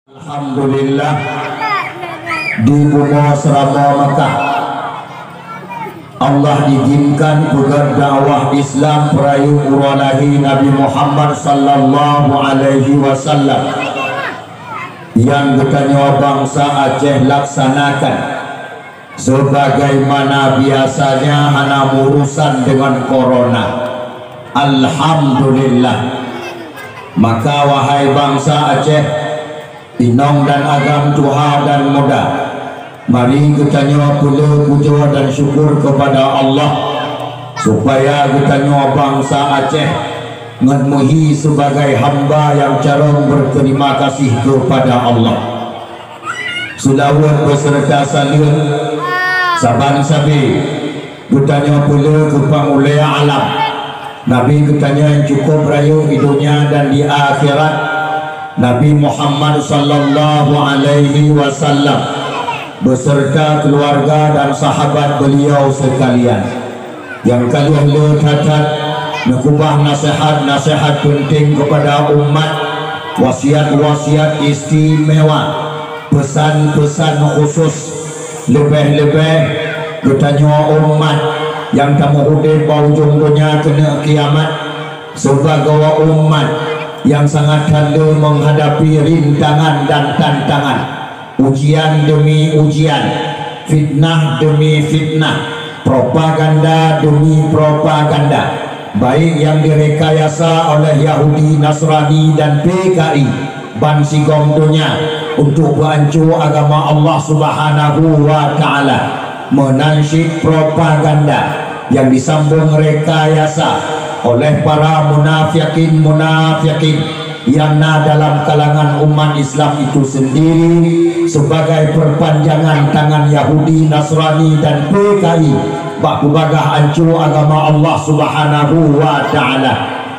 Alhamdulillah di bumi Serama Mekah Allah izinkan pegar dakwah Islam perayu uralahi Nabi Muhammad sallallahu alaihi wasallam yang bertanya bangsa Aceh laksanakan sebagaimana biasanya hana urusan dengan corona. Alhamdulillah. Maka wahai bangsa Aceh, Inong dan agam Tuhan dan muda, mari kita nyawa pula puja dan syukur kepada Allah supaya kita nyawa bangsa Aceh ngemuhi sebagai hamba yang carong berterima kasih kepada Allah. Sulawat beserta salin saban sabi kita nyawa pula ke pangulaya alam Nabi kita nyawa yang cukup rayu di dunia dan di akhirat, Nabi Muhammad sallallahu alaihi wasallam beserta keluarga dan sahabat beliau sekalian yang kalian lihat nakubah nasihat-nasihat penting kepada umat, wasiat-wasiat istimewa, pesan-pesan khusus lebih-lebih bertanya umat yang tamu hudib ujung dunia kena kiamat sebagai umat yang sangat halu menghadapi rintangan dan tantangan, ujian demi ujian, fitnah demi fitnah, propaganda demi propaganda, baik yang direkayasa oleh Yahudi, Nasrani dan PKI bansigong dunia untuk menghancur agama Allah Subhanahu wa taala, menansyid propaganda yang disambung rekayasa oleh para munafikin yang dalam kalangan umat Islam itu sendiri sebagai perpanjangan tangan Yahudi, Nasrani dan PKI bak bagah hancur agama Allah Subhanahu wa taala.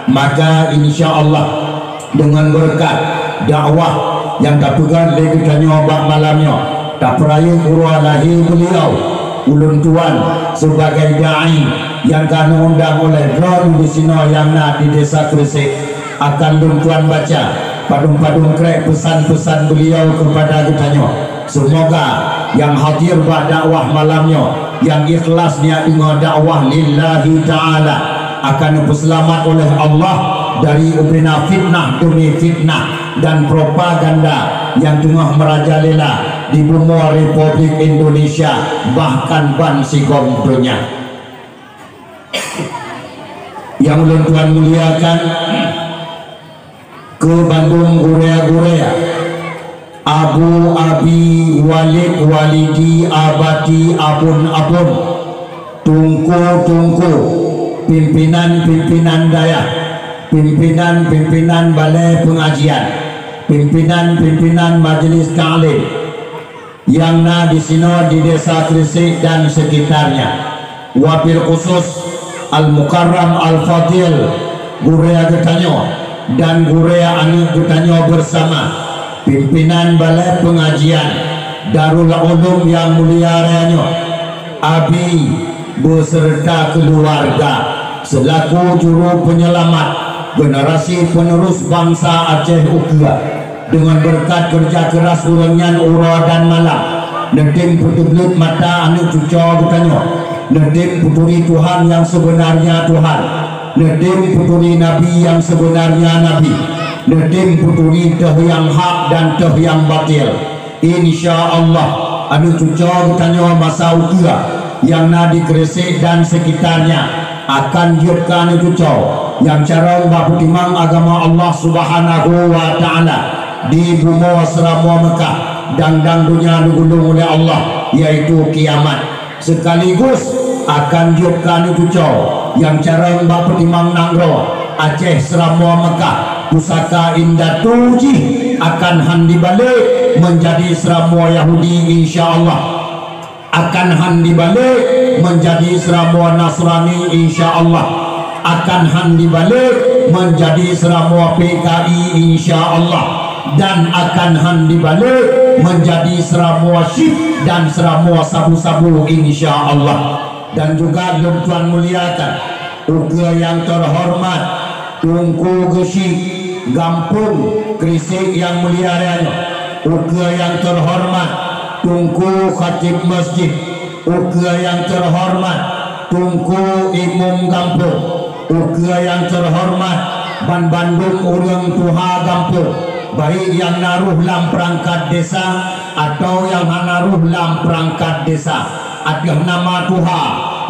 Maka insyaallah dengan berkat dakwah yang tak pegang lagi tanya bak malamnya tak perayu uralahi beliau ulun tuan sebagai dai yang kanu undang oleh drone di sini yang nak di desa Gresik akan tuan baca padung-padung krek pesan-pesan beliau kepada kitanya. Semoga yang hadir pada dakwah malamnya yang ikhlas niat dengan dakwah lillahi ta'ala akan berselamat oleh Allah dari ubina fitnah demi fitnah dan propaganda yang tengah merajalela di bumi Republik Indonesia bahkan bansigong dunia. Yang ulun Tuhan muliakan, ke Bandung Gurea Abu Abi Walid Walidi Abati Abun Tungku pimpinan daya, pimpinan balai pengajian, pimpinan majelis ta'lim yang di sini di desa Gresik dan sekitarnya, wabil khusus Al-Mukarram Al-Fadil Gurea Getanyo dan Gurea Anak Getanyo bersama pimpinan balai pengajian Darul Ulum yang mulia rayanya, Abi beserta keluarga selaku juru penyelamat generasi penerus bangsa Aceh Ukra dengan berkat kerja keras ulangan ura dan malam nedim putublut mata anak cucu Getanyo, nedim puturi Tuhan yang sebenarnya Tuhan, nedim puturi Nabi yang sebenarnya Nabi, nedim puturi teh yang hak dan teh yang batil. Insya Allah anu cucu bertanya masa ukia yang di Gresik dan sekitarnya akan diupkan anu cucu yang cara bahu timang agama Allah Subhanahu wa taala di bumi Serama Mekah dan dunia digulung oleh Allah yaitu kiamat, sekaligus akan diupkan itu yang cara mbak petimang nangro Aceh Serama Mekah pusaka indah tuji akan handi balik menjadi Serama Yahudi, insya Allah akan handi balik menjadi Serama Nasrani, insya Allah akan handi balik menjadi Serama PKI, insya Allah, dan akan handi balik menjadi Serama Syif dan Serama sabu-sabu, insya Allah. Dan juga tuan muliakan uga yang terhormat Tungku Gesik Gampung Gresik yang mulia raya uga yang terhormat Tunku Khatib Masjid, uga yang terhormat Tunku Imam Kampung, uga yang terhormat Ban Bandung Urang Tuha Kampung, baik yang naruh lam perangkat desa atau yang naruh lam perangkat desa, ada nama Tuha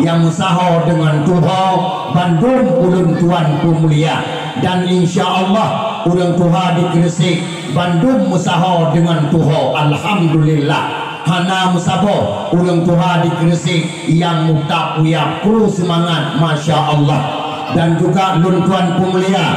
yang usaha dengan Tuha Bandung ulun tuan Mulia, dan insya Allah urang Tuha di Gresik Bandung usaha dengan Tuha. Alhamdulillah hana musabo urang Tuha di Gresik yang mutak uyak kru semangat, Masya Allah. Dan juga lun tuan Mulia,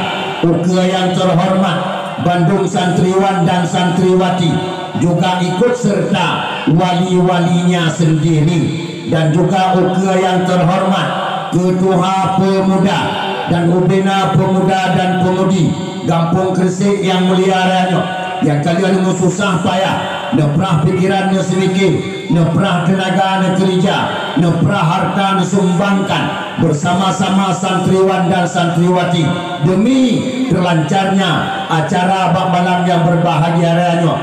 uga yang terhormat Bandung santriwan dan santriwati juga ikut serta wali-walinya sendiri, dan juga uga yang terhormat Ketua Pemuda dan Ubina Pemuda dan Pemudi Kampung Gresik yang mulia raya, yang kalian susah payah neprah pikirannya sedikit, neprah tenaga kerja, neprah harta sumbangkan bersama-sama santriwan dan santriwati demi terlancarnya acara bak malam yang berbahagia raya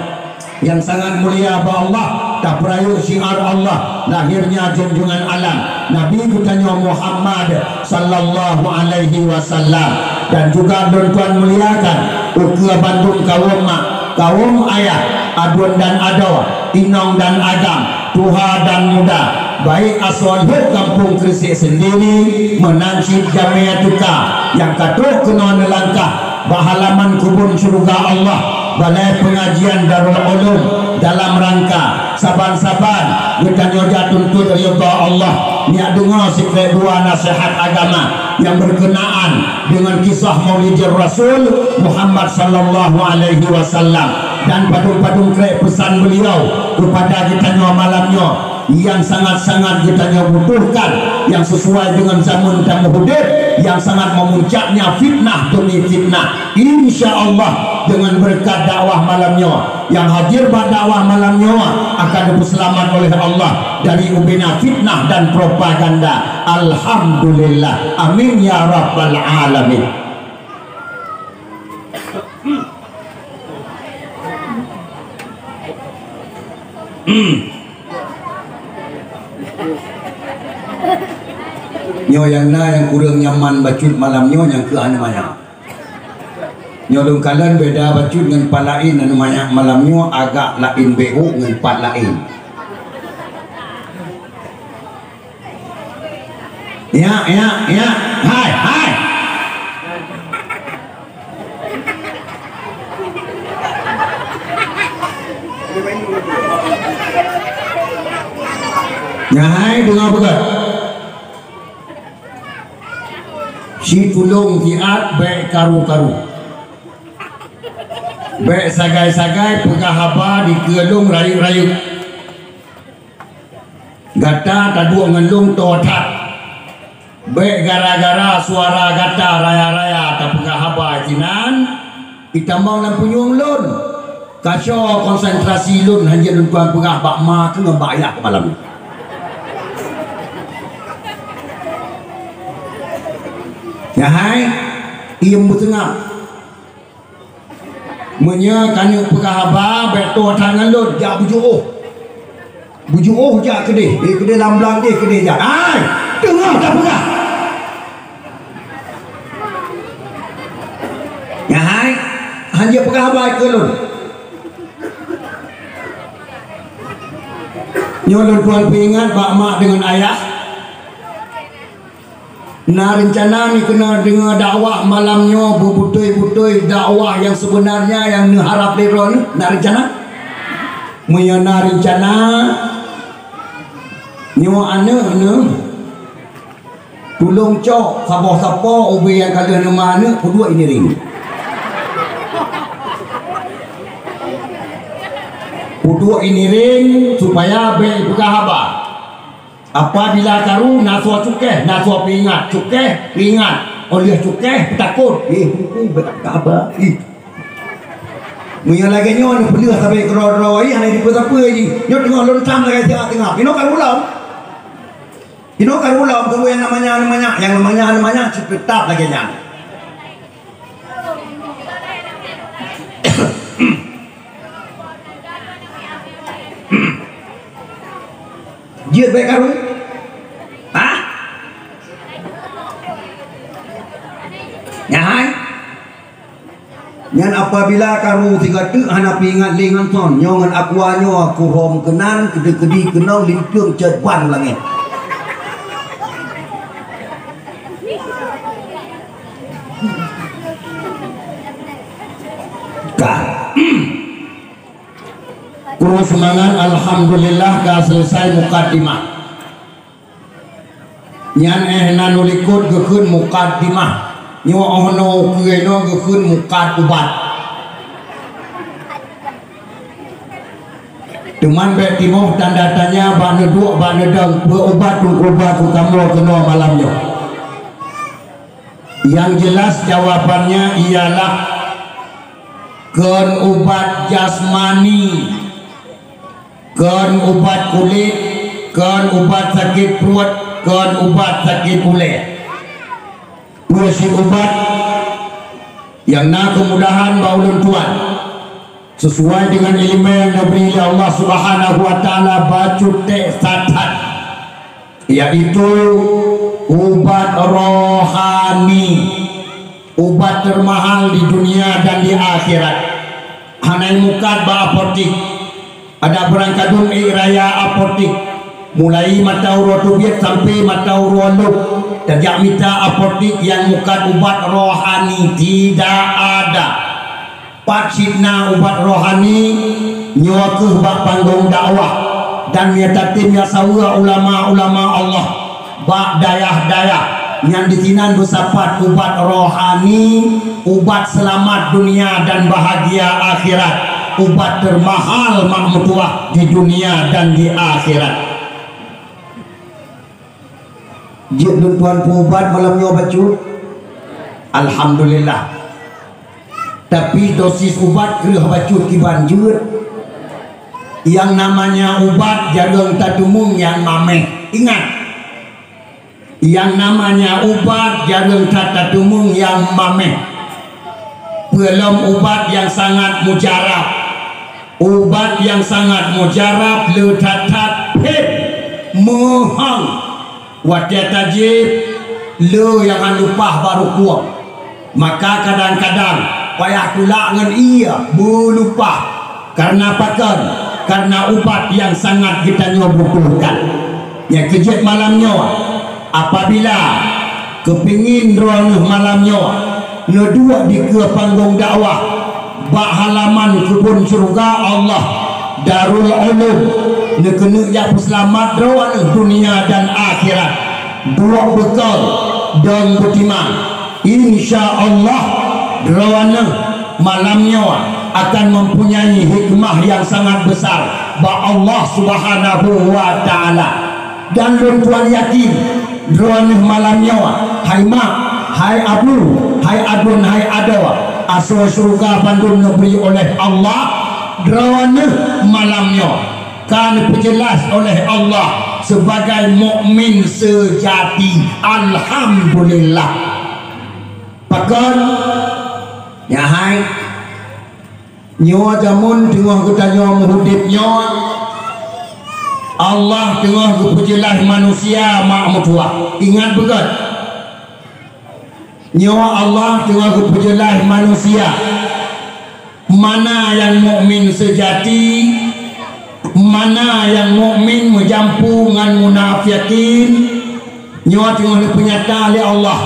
yang sangat mulia Allah. Tak perayu syiar Allah, lahirnya junjungan alam Nabi kutanya Muhammad sallallahu alaihi wasallam. Dan juga tuan muliakan uga Bandung kaum mak, kaum ayah, adun dan adawa, inong dan agam, tuha dan muda, baik asal Kampung Gresik sendiri menancip jamiatuka yang katuk kena nelangkah bahalaman kubun surga Allah, balai pengajian Darul Ulum dalam rangka saban-saban bertanya tuntut ridha Allah, niat dengar sikret dua nasihat agama yang berkenaan dengan kisah Maulid Rasul Muhammad sallallahu alaihi wasallam, dan padung-padung krek pesan beliau kepada kita malamnya yang sangat-sangat kita butuhkan, yang sesuai dengan zaman tamuhudid, yang sangat memuncaknya fitnah demi fitnah. Insya Allah dengan berkat dakwah malamnya, yang hadir pada dakwah malamnya akan diselamat oleh Allah dari ubina fitnah dan propaganda. Alhamdulillah, amin ya rabbal alamin. Nyo yang na yang kurang nyaman bacut malam nyo yang ke anu banyak. Nyo dong kalian beda bacut dengan palain anu banyak malam nyo agak lain behu dengan pat lain. Ya, hai, hai. Ya, hai, dengar betul. Si tulung tiat baik karu-karu, baik sagai-sagai pegahaba di kelung rayu-rayu, gata tadu ngelung totat, baik gara-gara suara gata raya-raya tak pegahaba jinan, kita mau nampunyung lun, kasih konsentrasi lun hanya tuan pegahaba ma ke ngebayar malam. Ya hai, ia bertengah menya kanu pegahaba beto tangan lud jak bujuh jak kedih kedih lamblang dia kedih jak hai dengar tak pegah ya hai hanya pegahaba ke lud nyolon tuan pingat bak mak dengan ayah. Nah rencana ni kena dengar dakwah malamnya bubutui-butui dakwah yang sebenarnya yang ni harap lero ni nak rencana menyana rencana nyawa anak ni tolong cok sabar-sabar ubi yang kalian nama anak kedua ini ring kedua ini ring supaya baik pegahaba. Apabila karu naswa cukeh, naswa pingat, cukeh, pingat, oleh cukeh, takut, berkaba, Munya lagi nyo ni beli sampai kero-kero ai ana di apa lagi. Nyo tengok lontam lagi tengok. Ino kan ulam. Ino kan ulam tu yang namanya cepetap lagi nya. Dia baik karu. Hah? Nyahai. Nyan apabila karu tiga tu hanapi ingat lingan ton nyongan akuanyo aku rom kenan kedi kenong limpung ceban langit. Kulo semangat alhamdulillah ka selesai mukaddimah. Nyan nanulikut gekeun mukaddimah. Nyo ono keno gekeun mukad ubat. Cuman be timoh tanda tanya bana duk bana dang berobat obat kamu kena malamnya. Yang jelas jawabannya ialah keun ubat jasmani, keun ubat kulit, keun ubat sakit perut, keun ubat sakit kulit. Puisi ubat yang nak kemudahan baulun Tuhan sesuai dengan ilmu yang diberi oleh Allah Subhanahu wa taala bacut satat, yaitu ubat rohani, ubat termahal di dunia dan di akhirat. Hanai mukad ba apotik, ada berangkadun raya apotik, mulai mata urutubiat sampai mata urualuk. Tajak mita apotik yang mukad ubat rohani tidak ada. Patsitna ubat rohani nyawa ke bak panggung dakwah dan miata tim ya sawa ulama-ulama Allah bak dayah-dayah yang ditinan bersifat ubat rohani, ubat selamat dunia dan bahagia akhirat, ubat termahal makmutuah di dunia dan di akhirat. Jik tuan ubat malamnya bacu alhamdulillah, tapi dosis ubat kerih bacu kibanjur. Yang namanya ubat jagung tadumung yang mameh, ingat, yang namanya ubat jagung tadumung yang mameh, belum ubat yang sangat mujarab. Ubat yang sangat mujarab letatat pet mohang wadah tajib lo yang lupa baru kuat. Maka kadang-kadang payah pula dengan ia berlupa. Karena apa kan? Karena ubat yang sangat kita butuhkan. Yang kejut malamnya apabila kepingin roh malamnya nedua di ke panggung dakwah bak halaman kebun surga Allah Darul Ulum nekena ya selamat rawan dunia dan akhirat, dua bekal dan beriman. Insyaallah rawan malamnya akan mempunyai hikmah yang sangat besar ba Allah Subhanahu wa taala. Dan tuan yakin rawan malamnya hai mak, hai abu, hai adun, hai adawa asal surga bandung diberi oleh Allah. Rawan malamnya kan diperjelas oleh Allah sebagai mukmin sejati. Alhamdulillah. Pakon nyahai nyawa jamun tengah kita nyawa muhudip nyawa Allah tengah diperjelas manusia makmutuah. Ingat betul, nyawa Allah tengah diperjelas manusia. Mana yang mukmin sejati, mana yang mukmin menjampu dengan munafikin, nyawa tengah dipenyata oleh Allah.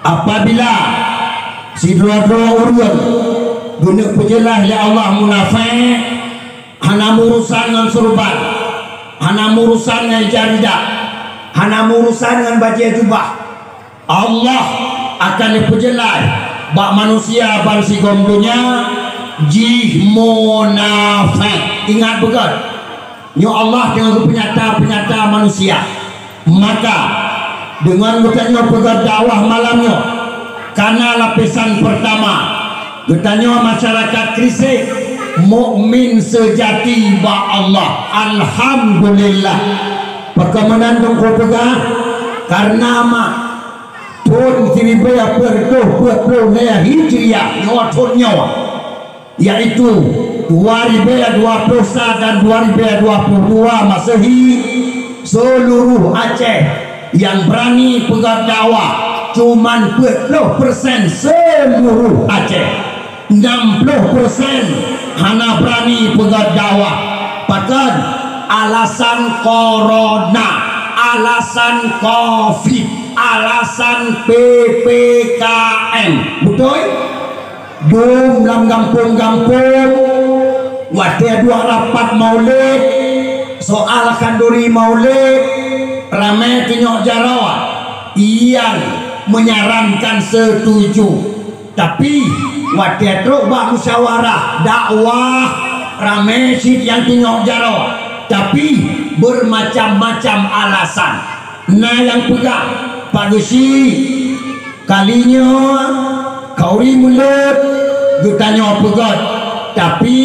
Apabila si dua-dua urut guna perjelas oleh Allah munafik, hana urusan dengan surban, hana urusan dengan jaridah, hana urusan dengan baju jubah, Allah akan diperjelas bak manusia bangsi gomdunya jih munafik. Ingat betul, nyo Allah dengan penyata manusia. Maka dengan bertanya pegang dakwah malamnya, karena lapisan pertama bertanya masyarakat krisis mukmin sejati ba Allah. Alhamdulillah. Perkemanan dong kau pegang karena mak pun sini berapa tu 20 Hijriah nyawa, yaitu 2021 dan 2022 Masehi, seluruh Aceh yang berani pegang dakwah cuman 40% seluruh Aceh, 60% hana berani pegang dakwah. Bahkan alasan corona, alasan covid, alasan PPKM, betul? Dum dalam kampung-kampung wadah dua rapat maulid, soal kanduri maulid, ramai kenyok jarawat yang menyarankan setuju, tapi wadah truk bak musyawarah dakwah ramai sih yang kenyok jarawat, tapi bermacam-macam alasan. Nah yang pegang Pak Gusi kalinya kauri mulut getanya pegat, tapi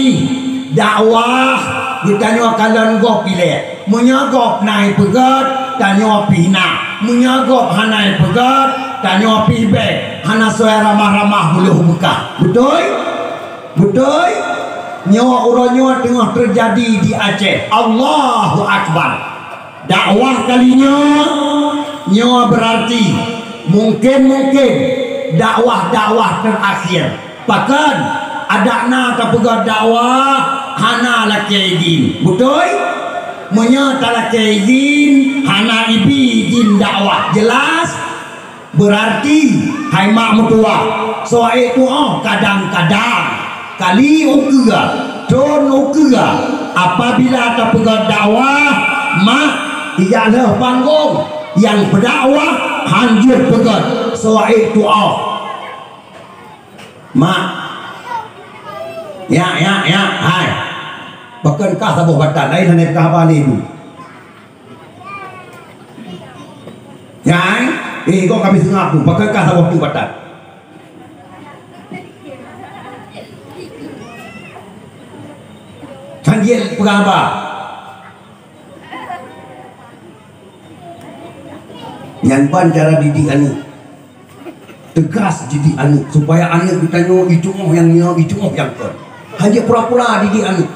dakwah getanya kalian gop pilih menyagop naik pegat tanya pina, menyagop hanai pegat tanya pibe hana suara ramah-ramah boleh buka. Betul? Betul? Nyawa urannya tengah terjadi di Aceh. Allahu Akbar. Dakwah kalinya nyawa berarti mungkin dakwah terakhir. Bahkan ada tak pegang dakwah hana laki izin. Betul? Menyata laki izin hana ibi izin dakwah. Jelas? Berarti hai mak mutua soal itu kadang-kadang kali ukura tron ukura apabila tak pegang dakwah mak ialah panggung yang berdakwah hancur pegang soal itu mak ya hai bahkan kah sabuh batal lain hanya kah balik itu ya kok kami sengaja tu bahkan kah sabuh tu batal canggih pegang apa yang pan cara didik anak tegas didik anak supaya anak kita nyo itu yang kan hanya pura-pura didik anak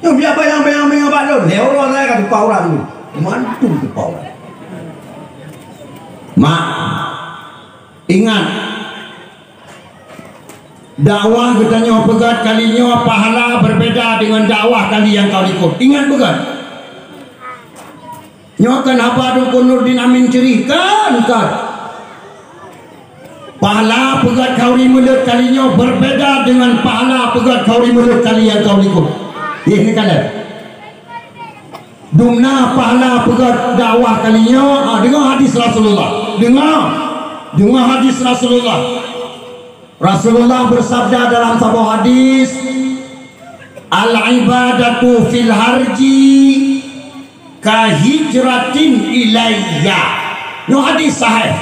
yang biasa yang balon leoro saya kan pauran tu mantu tu pauran mak ingat dakwah kita nyo pegat kalinya pahala berbeda dengan dakwah kali yang kau ikut. Ingat pegat nyokan apa dukun Nurdin Amin ceritakan kan pahala pegat kauri mulut kalinya berbeda dengan pahala pegat kauri mulut kali yang kau ikut. Ini kalian dumna pahala pegat dakwah kalinya dengar hadis Rasulullah, dengar hadis Rasulullah bersabda dalam sebuah hadis, al-ibadatu fil harji kahijratin ilayya. Ini hadis sahih.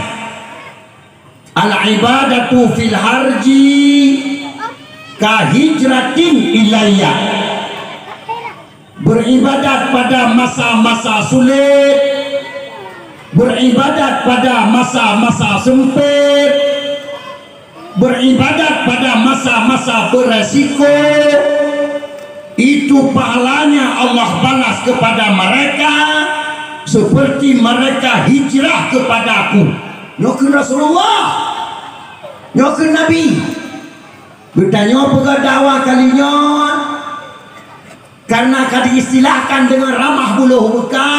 Al-ibadatu fil harji kahijratin ilayya. Beribadat pada masa-masa sulit, beribadat pada masa-masa sempit, beribadat pada masa-masa beresiko, itu pahalanya Allah balas kepada mereka seperti mereka hijrah kepadaku. Nyokin Rasulullah, nyokin Nabi bertanya pegang dakwah kalinya karena diistilahkan dengan ramah buluh buka,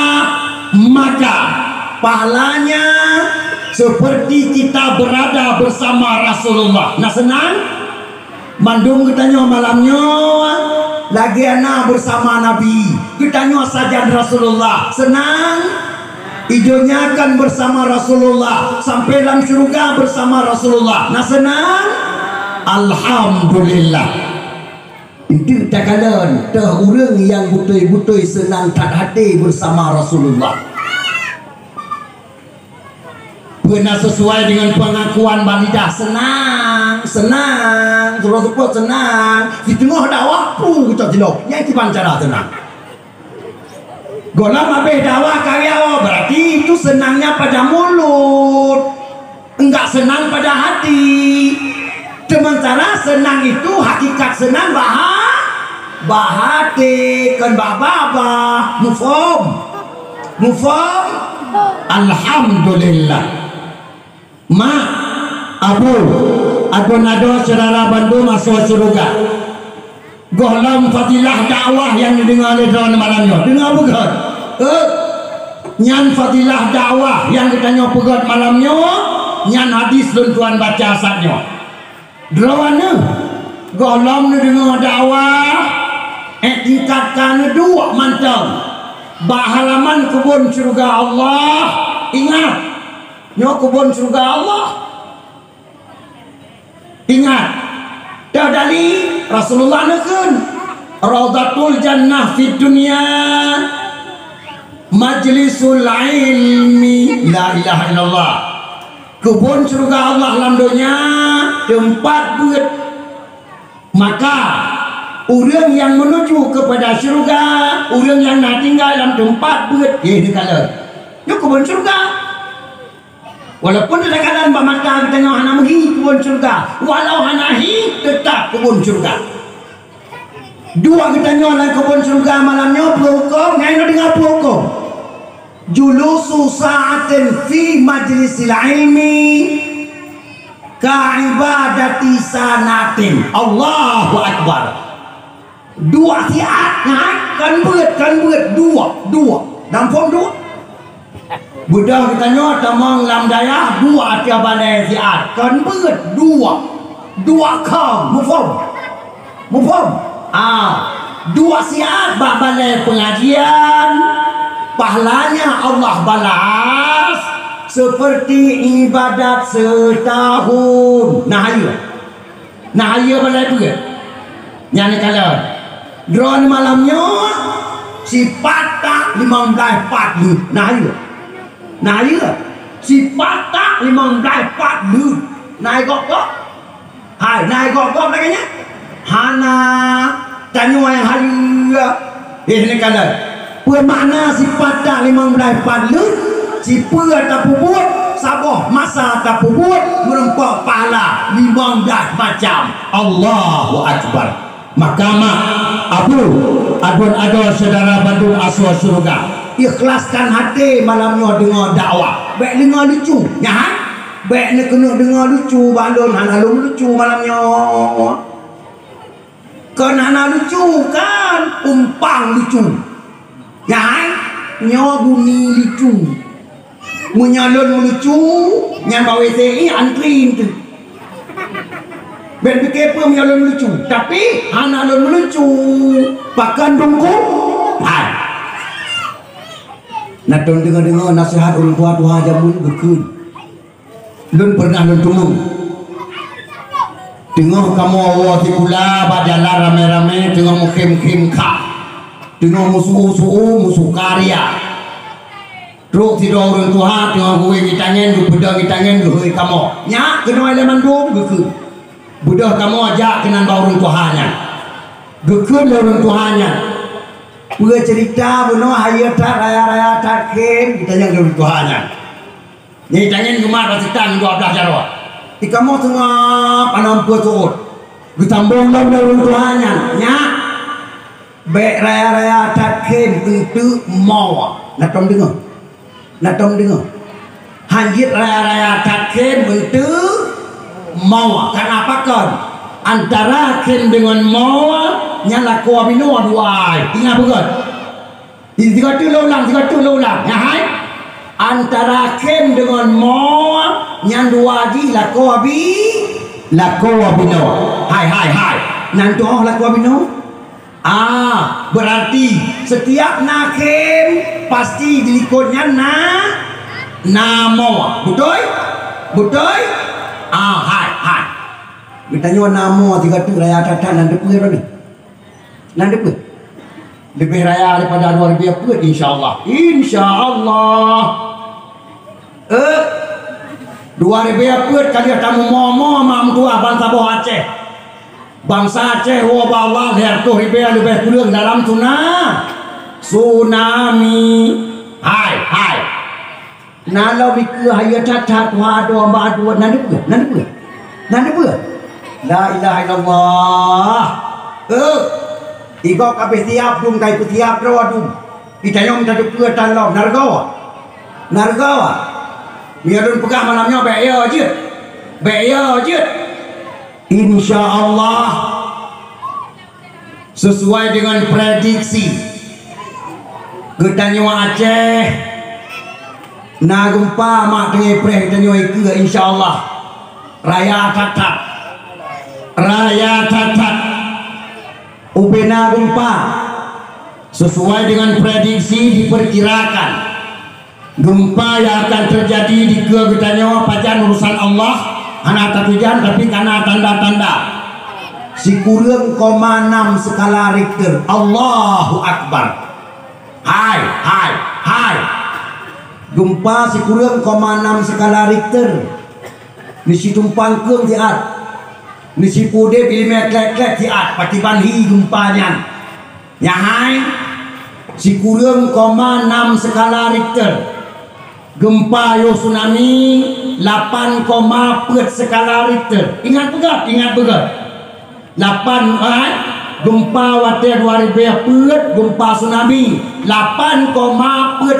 maka pahalanya seperti kita berada bersama Rasulullah. Nah senang mandung ketanya malamnya lagi anak bersama Nabi, ketanya saja Rasulullah. Senang hidupnya akan bersama Rasulullah sampai dalam surga bersama Rasulullah. Nah senang alhamdulillah. Itu tak kalah dah orang yang betul-betul senang tak hati bersama Rasulullah. Benar sesuai dengan pengakuan balidah, senang surah support senang di tengah dakwah pun kita jelok yang kita cara senang golam habis dakwah karya berarti itu senangnya pada mulut, enggak senang pada hati. Sementara senang itu hakikat senang bahati kan baba mufom Alhamdulillah. Ma Abu nado saudara Bandung masuk surga. Golam fadilah dakwah yang didengar oleh drone malamnya. Dengar bukan? Nyan fadilah dakwah yang kita nyopegat malamnya. Nyan hadis lun tuan baca asatnya. Drone golam dengar dakwah. Tingkatkan dua mantap. Bahalaman kebun surga Allah. Ingat, nyo kebun surga Allah. Ingat, dari Rasulullah nekun Raudatul Jannah fid dunya majlisul ilmi. La ilaha illallah. Kebun surga Allah dalam dunia tempat buat. Maka orang yang menuju kepada surga, orang yang nak tinggal dalam tempat buat ini kalau itu kebun surga. Walaupun kadang-kadang mata kita tengok anak hi kebun surga, walau hanahi tetap kebun surga. Dua kita tengok kebun surga malamnya hukum, ngai nak dengar hukum. Julusu sa'atin fi majlisil ilmi ka ibadati sanatin. Allahu akbar. Dua siat naik kan buat dua dalam form dua budak kita nyot tamang lam daya dua tiap balai siat kan buat dua kam mufom dua siat balai pengajian pahalanya Allah balas seperti ibadat setahun. Nah ayo balai buat nyani kalau drone malamnya si patah 15 lu. Nah iya si patah 15 lu. Naik kok hai naik kok lagi hana tanya yang halia ini kalau mana si patah 15 lu si pura tak buat saboh masa tak buat merempak pahala 15 macam. Allahu akbar. Mahkamah Abu adun saudara Bandung aswa surga. Ikhlaskan hati malamnya dengar dakwah. Baik dengar lucu ya ha? Baik nak kena dengar lucu balon hana lucu malamnya. Kan hana lucu kan umpang lucu ya ha? Nyo bunyi lucu menyalon lucu yang bawa WC antri tu ben fikir pun yang lucu tapi hana lucu pakan dongko hai nak dengar nasihat orang tua jamun gekun lun pernah lun tumung dengar kamu awak tikula berjalan rame-rame dengar mukim kah dengar musuh karya Ruk tidur orang tua dengar gue gitangan gue pedang gitangan gue kamu nyak kena elemen dong gekun budak kamu ajak kenan orang tuanya gekun orang tuanya gue cerita bunuh hayat raya takin kita yang orang tuanya ni tanya rumah rasitan 12 jarwa di kamu tengah panam putus gue tambung orang tuanya nyak baik raya takin untuk mau nak tom dengar hanjit raya takin untuk mau kenapa kan antara kin dengan mau nyala ko bino dua tinggal bukan tiga tu ulang ya hai antara kin dengan mau yang dua di la ko bino hai nanti la ko bino berarti setiap nakim pasti dilikutnya namo betul hai kita nyawa namo tiga tu raya tatan nanti pun lebih raya daripada 2000 insyaallah 2000 kali tamu momo mam tua bangsa Boh Aceh bangsa Aceh wa bawah leher tu lebih kurang dalam tsunami hai nalau biku hayat tatat wa do ma do nanti pun La ilaha illallah. Igo kabeh tiap dum kai tiap rawa dum. Itanyong tadu ke tan lo nargawa. Nargawa. Biarun pegah malamnya beya je. Beya je. Insyaallah sesuai dengan prediksi getanyo Aceh na gempa mak tengai preh getanyo iku insyaallah raya tatat upena gempa sesuai dengan prediksi diperkirakan gempa yang akan terjadi di getanyo pajan urusan Allah anak tatujan tapi karena tanda-tanda si kurang 6 skala Richter. Allahu Akbar. Hai gempa si kurang 6 skala Richter ni si tumpang keung tiat ni si pude bilimet klek tiat patiban hi gempanya ya hai si kurang 6 skala Richter. Gempa yo tsunami 8, skala Richter. Ingat begat 8 gempa water 2000 gempa tsunami 8,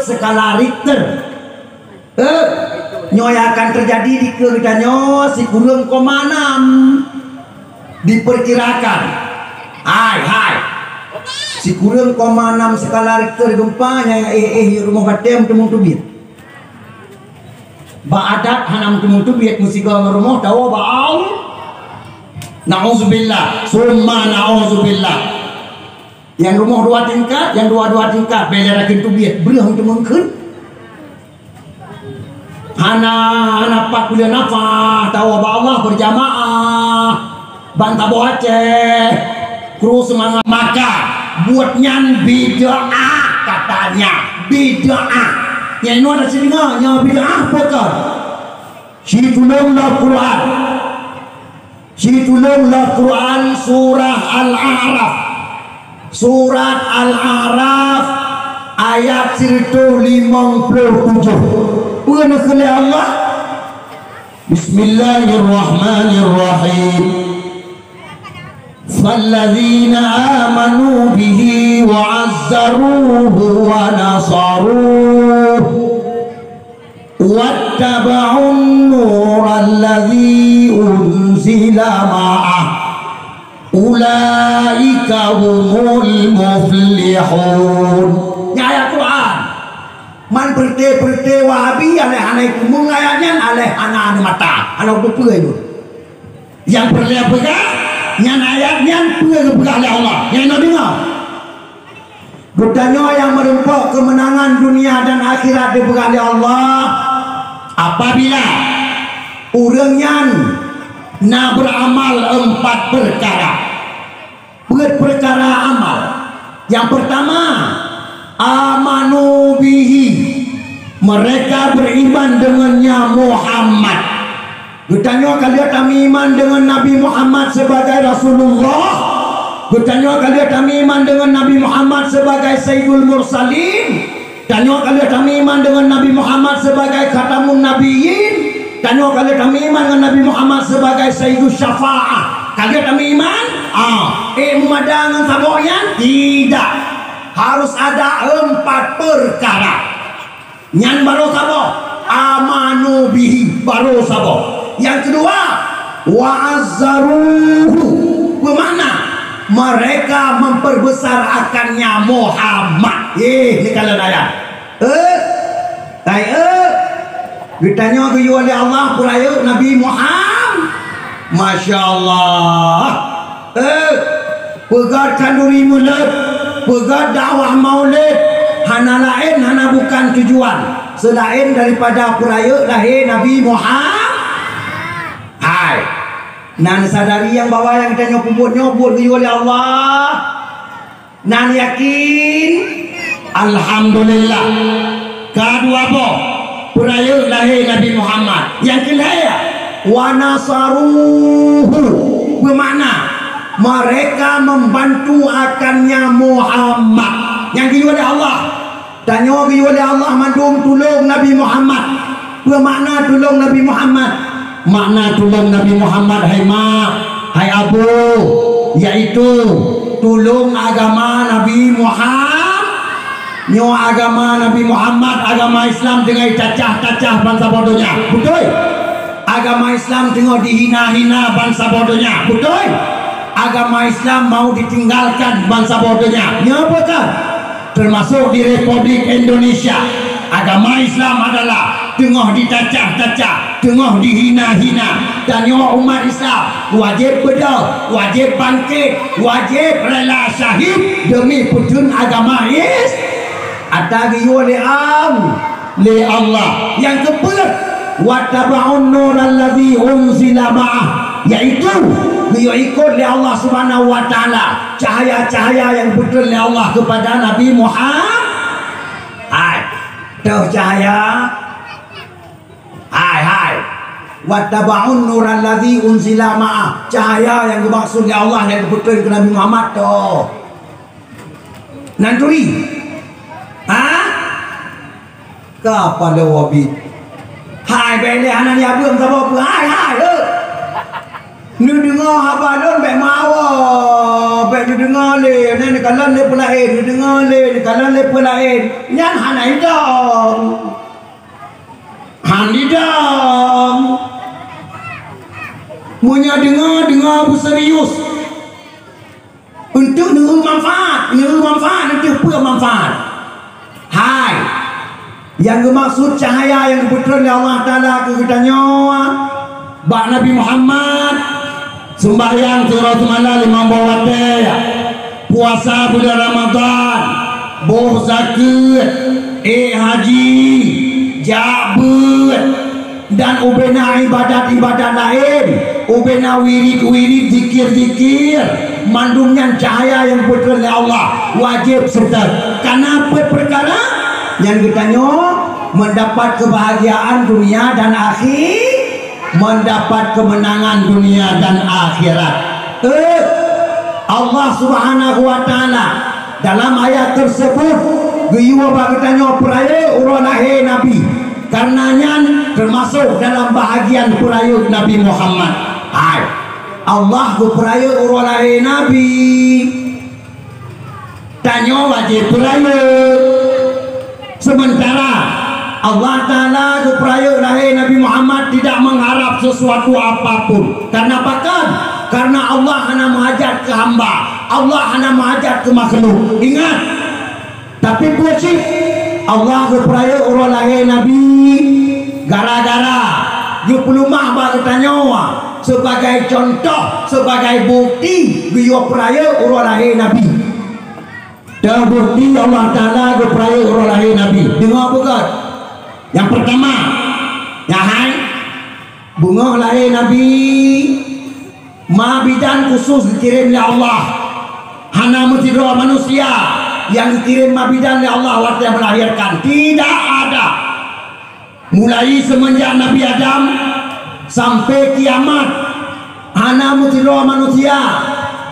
skala Richter. Nyoy akan terjadi di kegiatannya si kurang 6 diperkirakan. Hai si kurang 6 skala Richter gempanya rumah batem temung tubit. Ba'adat hanam temu tubit musika ngerumoh dawa ba'al. Na'udzubillah summa na'udzubillah. Yang rumah 2 tingkat, yang 2 tingkat belerakin tubit berang temengkeun. Hana 40 nafas dawa ba'allah berjamaah bantah Aceh kru semangat maka buatnya bid'ah katanya bid'ah. Yang ini ada selinga yang bid'ah apa? Si tulunglah Quran surah Al-A'raf. Surat Al-A'raf ayat 157. Pernah kali Allah. Bismillahirrahmanirrahim. فالذين آمنوا به وعزروه ونصروه واتبعوا النور الذي أنزل معه أولئك هم المفلحون. Ya ayat Quran man berte wahabi aleh anai kumung ayatnya aleh anak mata anak bepeu itu yang berlihat nyan ayatnya pegah oleh Allah yang nak dengar Gudanya yang merumpok kemenangan dunia dan akhirat diberi oleh Allah apabila orangnya nak beramal 4 perkara. Perkara amal yang pertama amanu bihi, mereka beriman dengannya Muhammad. Bertanya kalian kami iman dengan Nabi Muhammad sebagai Rasulullah. Bertanya kalian kami iman dengan Nabi Muhammad sebagai Sayyidul Mursalin. Tanya kalian kami iman dengan Nabi Muhammad sebagai Khatamun Nabiyyin. Tanya kalian kami iman dengan Nabi Muhammad sebagai Sayyidul Syafa'ah. Kalian kami iman? Memadang saboyan? Tidak. Harus ada 4 perkara. Yang baru sabo amanu bihi baru sabo. Yang kedua wa'azzaruhu, bermakna mereka memperbesar akannya Muhammad. Ini kalau ayat ditanya ke oleh Allah peraya Nabi Muhammad. Masya Allah. Pegat kanduri mulut, pegat dakwah maulid, hana lain, hana bukan tujuan selain daripada peraya lahir Nabi Muhammad. Hai, nan sadari yang bawah yang kita nyobot ke oleh Allah. Nan yakin, alhamdulillah. Kedua apa? Peraya lahir Nabi Muhammad. Yang kedua, wa nasaruhu, bermakna mereka membantu akannya Muhammad. Yang kedua oleh Allah. Tanya ke oleh Allah mandung tolong Nabi Muhammad. Bermakna tolong Nabi Muhammad. Makna tolong Nabi Muhammad hai mak hai Abu, yaitu tulung agama Nabi Muhammad, nyo agama Nabi Muhammad, agama Islam dengan cacah-cacah bangsa bodohnya, betul? Agama Islam tengok dihina-hina bangsa bodohnya, betul? Agama Islam mau ditinggalkan bangsa bodohnya, nyapa kan? Termasuk di Republik Indonesia, agama Islam adalah tengah dicacah-cacah, tengah dihina-hina, dan nyawa umat Islam wajib beda, wajib bangkit, wajib rela syahid demi putun agama atagi li Allah. Yang keempat, wattaba'un nur alladhi unzila ma'ah, yaitu beliau ikut li Allah Subhanahu wa taala, cahaya-cahaya yang betul li Allah kepada Nabi Muhammad. Hai, tahu cahaya? Hai, wattaba'un nur alladhi unzila ma'ah, cahaya yang dimaksud li Allah yang betul ke Nabi Muhammad tu. Nanturi. Kapan dia wabit? Hai bele anak dia belum sama apa? Hai. Ni dengar apa don be mawa. Be ni dengar le, ni kalan le pelain, ni dengar le, ni kalan le pelain. Nyan hanai dong. Hani dong. Munya dengar serius. Untuk nuru manfaat untuk apa manfaat? Hai. Yang bermaksud cahaya yang diputra oleh Allah Ta'ala ke kitanya bak Nabi Muhammad sembahyang tiratul malam 5 waktu, puasa bulan Ramadan, boh zakat, haji, jabut, dan ubena ibadat-ibadat lain, ubena wirid-wirid, zikir-zikir, mandungnya cahaya yang diputra oleh Allah wajib serta. Kenapa perkara yang ditanya mendapat kebahagiaan dunia dan mendapat kemenangan dunia dan akhirat. Allah Subhanahu wa taala dalam ayat tersebut guyuwa bagitanya peraya uranahe Nabi, karenanya termasuk dalam bahagian peraya Nabi Muhammad. Hai, Allah peraya uranahe Nabi, tanya wajib peraya. Sementara Allah Ta'ala keperaya lahir Nabi Muhammad tidak mengharap sesuatu apapun. Karena apakah? Karena Allah hanya menghajat ke hamba, Allah hanya menghajat ke makhluk. Ingat, tapi posisi Allah keperaya orang lahir Nabi gara-gara jupulumah bertanya sebagai contoh, sebagai bukti beliau peraya orang lahir Nabi. Dan bukti Allah Ta'ala keperaya orang lahir Nabi. Dengar bukan? Yang pertama, bunga lahir Nabi mabidan khusus dikirim oleh Allah. Hana mutidra manusia yang dikirim mabidan oleh Allah waktu yang melahirkan. Tidak ada. Mulai semenjak Nabi Adam sampai kiamat, hana mutidra manusia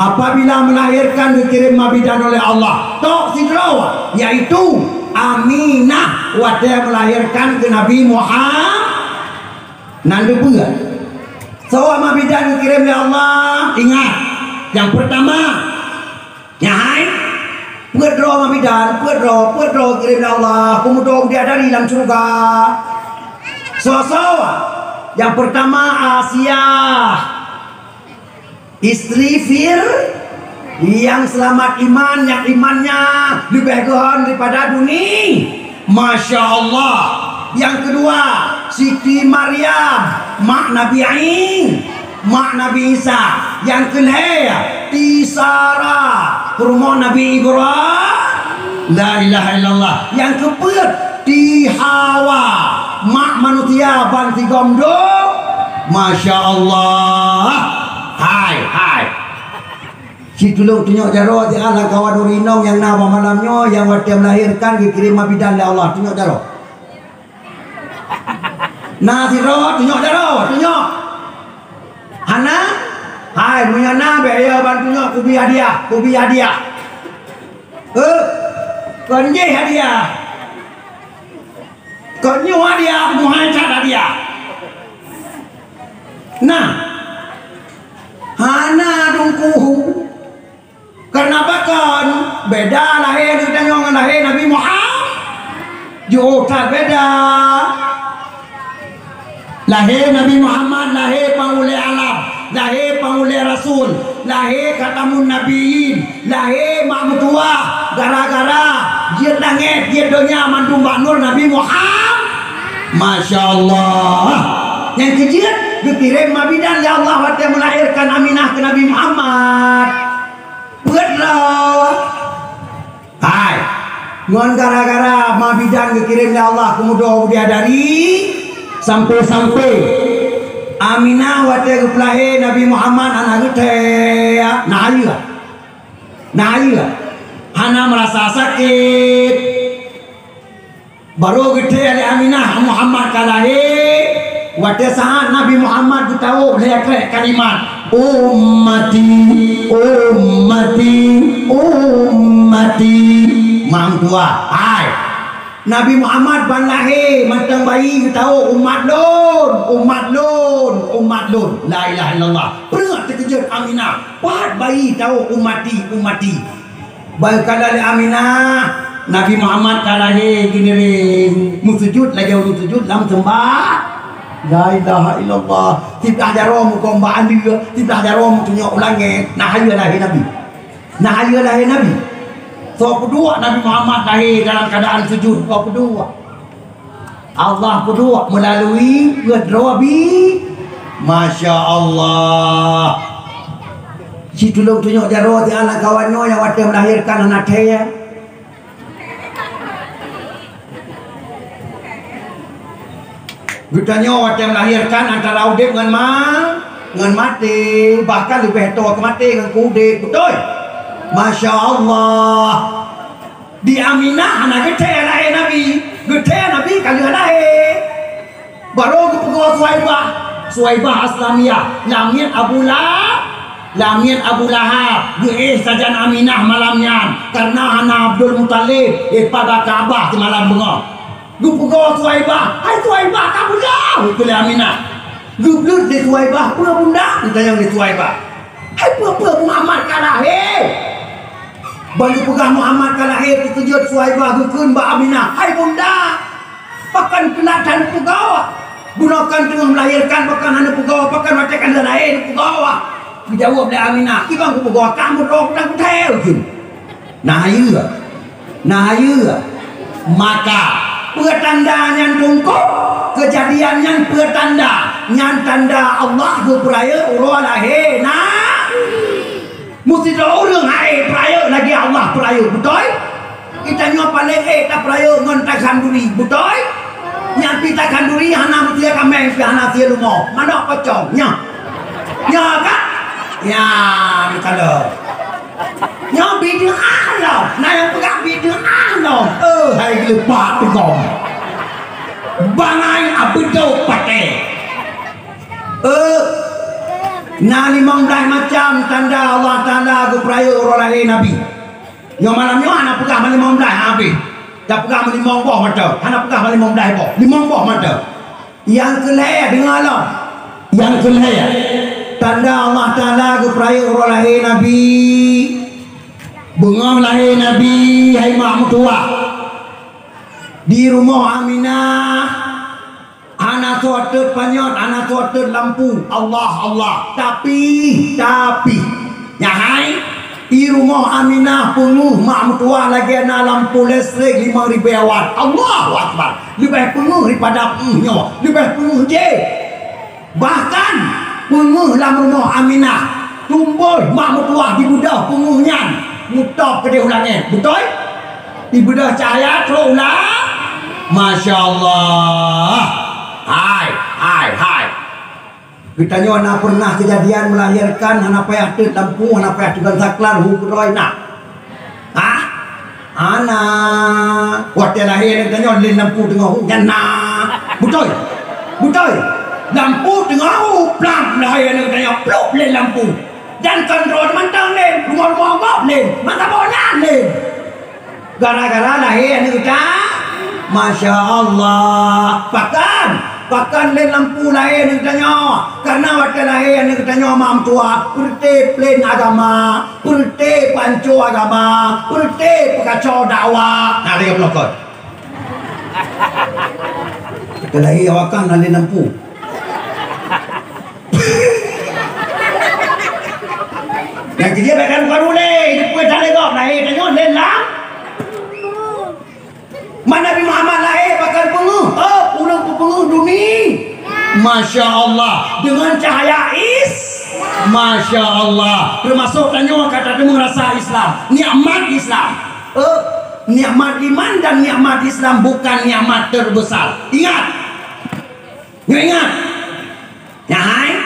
apabila melahirkan dikirim mabidan oleh Allah. Tok sidrawa, yaitu Aminah waktu melahirkan ke Nabi Muhammad. Nanti pula so mabidan dikirim oleh Allah. Ingat, yang pertama pedro mabidan, pedro kirim oleh Allah, kemudian dia dari dalam surga. Yang pertama Asia, istri Fir yang selamat iman, yang imannya lebih gahon daripada dunia. Masya Allah. Yang kedua Siti Maryam, mak Nabi mak Nabi Isa. Yang ketiga Tisara, rumah Nabi Ibrahim. La ilaha illallah. Yang keempat Ti Hawa, mak manusia banti gomdo. Masya Allah. Hai si tulung tunjuk jaro di ala kawan urinong yang nama malamnya yang waktu melahirkan dikirim mabidan oleh Allah. Tunjuk jaro nah si ro tunjuk jaro tunjuk hana hai munyana beya bantunya kubi hadiah konje hadiah konyo hadiah muhacat hadiah. Nah hana Beda lahir kita dengan lahir Nabi Muhammad. Jauh tak beda. Lahir Nabi Muhammad lahir pangulai alam, lahir pangulai Rasul, lahir khatamun nabiin, lahir makmum tua gara-gara dia langit dia dunia mandu maknur Nabi Muhammad. Masya Allah. Yang kejut dikirim mabidan ya Allah waktu melahirkan Aminah ke Nabi Muhammad. Betul. Hai. Ngon gara-gara mabidan dikirim ya Allah kemudian dia dari sampai Aminah waktu lahir Nabi Muhammad anak gede naya hana merasa sakit baru gede ali Aminah Muhammad kalahir waktu saat Nabi Muhammad tahu lihat kalimat ummati ummati ummati mang tua. Hai Nabi Muhammad ban lahir macam bayi tahu umat lun la ilaha illallah pernah terkejut Aminah pat bayi tahu umati baiklah Aminah Nabi Muhammad kalahir gini ring musujud lagi musujud lam sembah la ilaha illallah tidak jaro mu komba andi tidak jaro mu tunjuk langit nah ayo lahir Nabi so kedua Nabi Muhammad lahir dalam keadaan sujud. So kedua Allah kedua melalui Rabi. Masya Allah. Si tulung tunjuk jaro ti anak kawannya yang waktu melahirkan anak dia. Gudanya waktu melahirkan antara udip dengan mati, bahkan lebih tua ke mati dengan kudip. Betul. Masya Allah. Di Aminah anak gede lahir Nabi. Gede Nabi kali lahir. Baru kepegawa Suwaibah Aslamiyah. Lamian Abu Lahab. Gue sajan Aminah malamnya. Karena anak Abdul Muttalib. Pada Kaabah di malam bengok. Gue pegawa Suwaibah. Hai Suwaibah kamu dah. Gue Aminah. Gue belut di Suwaibah. Pula bunda. Ditanya di Suwaibah. Hai pula Muhammad kalah bagi pegang Muhammad kalahir terkejut Suwaibah gukun Mbak Aminah. Hai bunda, bahkan kelihatan pegawa gunakan tengah melahirkan bahkan anak pegawa bahkan matikan dan lahir pegawa. Dijawab oleh Aminah, ibang ku pegawa kamu dong dan kutel kin. Nah iya maka pertanda yang tungkuk kejadian yang pertanda yang tanda Allah berperaya urah lahir mesti orang hai peraya lagi Allah peraya betul kita nyo paling tak peraya ngon tak kanduri betul yang kita kanduri hana mesti kameng hana sia lumo mana pocong nya kan ya kalau nya bidang Allah nah yang pegang bidang Allah hai lepak pegong bangai abedo pate nah 15 macam tanda Allah Ta'ala berperaya orang lahir Nabi. Yang malamnya anak pegang 15 habis. Tak pegang 15 boh mata. Anak pegang 15 boh. 5 boh mata. Yang kelihatan dengarlah. Yang kelihatan tanda Allah Ta'ala berperaya orang lahir Nabi. Bunga lahir Nabi. Hai makmum tua. Di rumah Aminah. Anak suatu panyot, anak suatu lampu. Allah. Tapi ya hai di rumah Aminah penuh mak tua lagi ana lampu listrik 5,000 watt. Allahu Akbar. Lebih penuh daripada lebih penuh je. Bahkan penuh dalam rumah Aminah. Tumbuh mak tua di budak penuhnya. Mutab ke dia ulangnya. Betul? Di budak cahaya terus ulang. Masya Allah. Hai. Kita nyo anak pernah kejadian melahirkan anak payah tet lampu anak payah dengan saklar hukuroi nak. Anak waktu lahir kita nyo lin lampu tengah hujan nak. Betul. Lampu tengah hujan lahir kita nyo pluk lin lampu. Dan kontrol mantang lin, rumah-rumah gop lin, mata bonan lin. Gara-gara lahir kita Masya Allah. Bahkan Bahkan lain lampu lain yang tanya. Karena waktu lain yang tanya mam tua. Perti plan agama. Perti pancu agama. Perti pekacau dakwah. Nah, dia pelakon. Waktu lain awakan lain lampu. Yang dia bahkan bukan boleh. Dia pun tak legok. Lahir tanya lain lah. Mana Nabi Muhammad lahir bakal penguh. Oh, ulang penguh dunia. Masya Allah. Dengan cahaya Masya Allah. Termasuk tanya kata dia merasa Islam. Nikmat Islam. Nikmat iman dan nikmat Islam bukan nikmat terbesar. Ingat. Ingat. Ya, hai.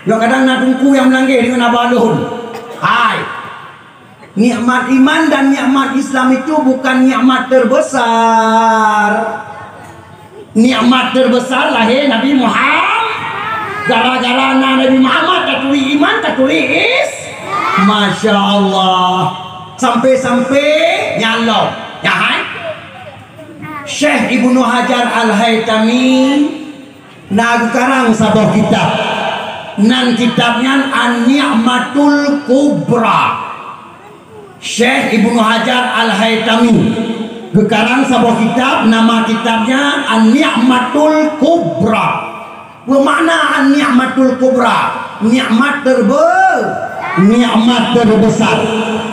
Yang kadang nak tungku yang melanggar dengan Abah Lun. Hai. Nikmat iman dan nikmat Islam itu bukan nikmat terbesar. Nikmat terbesar lahir Nabi Muhammad. Gara-gara Nabi Muhammad tak tulis iman, tak tulis Masya Allah. Sampai-sampai nyalok. Ya hai? Syekh Ibnu Hajar Al-Haytami nak karang sabah kitab. Nan kitabnya An-Ni'matul Kubra. Syekh Ibnu Hajar Al-Haytami gekarang sebuah kitab, nama kitabnya An-Ni'matul Kubra. Bermakna An-Ni'matul Kubra, nikmat terbesar.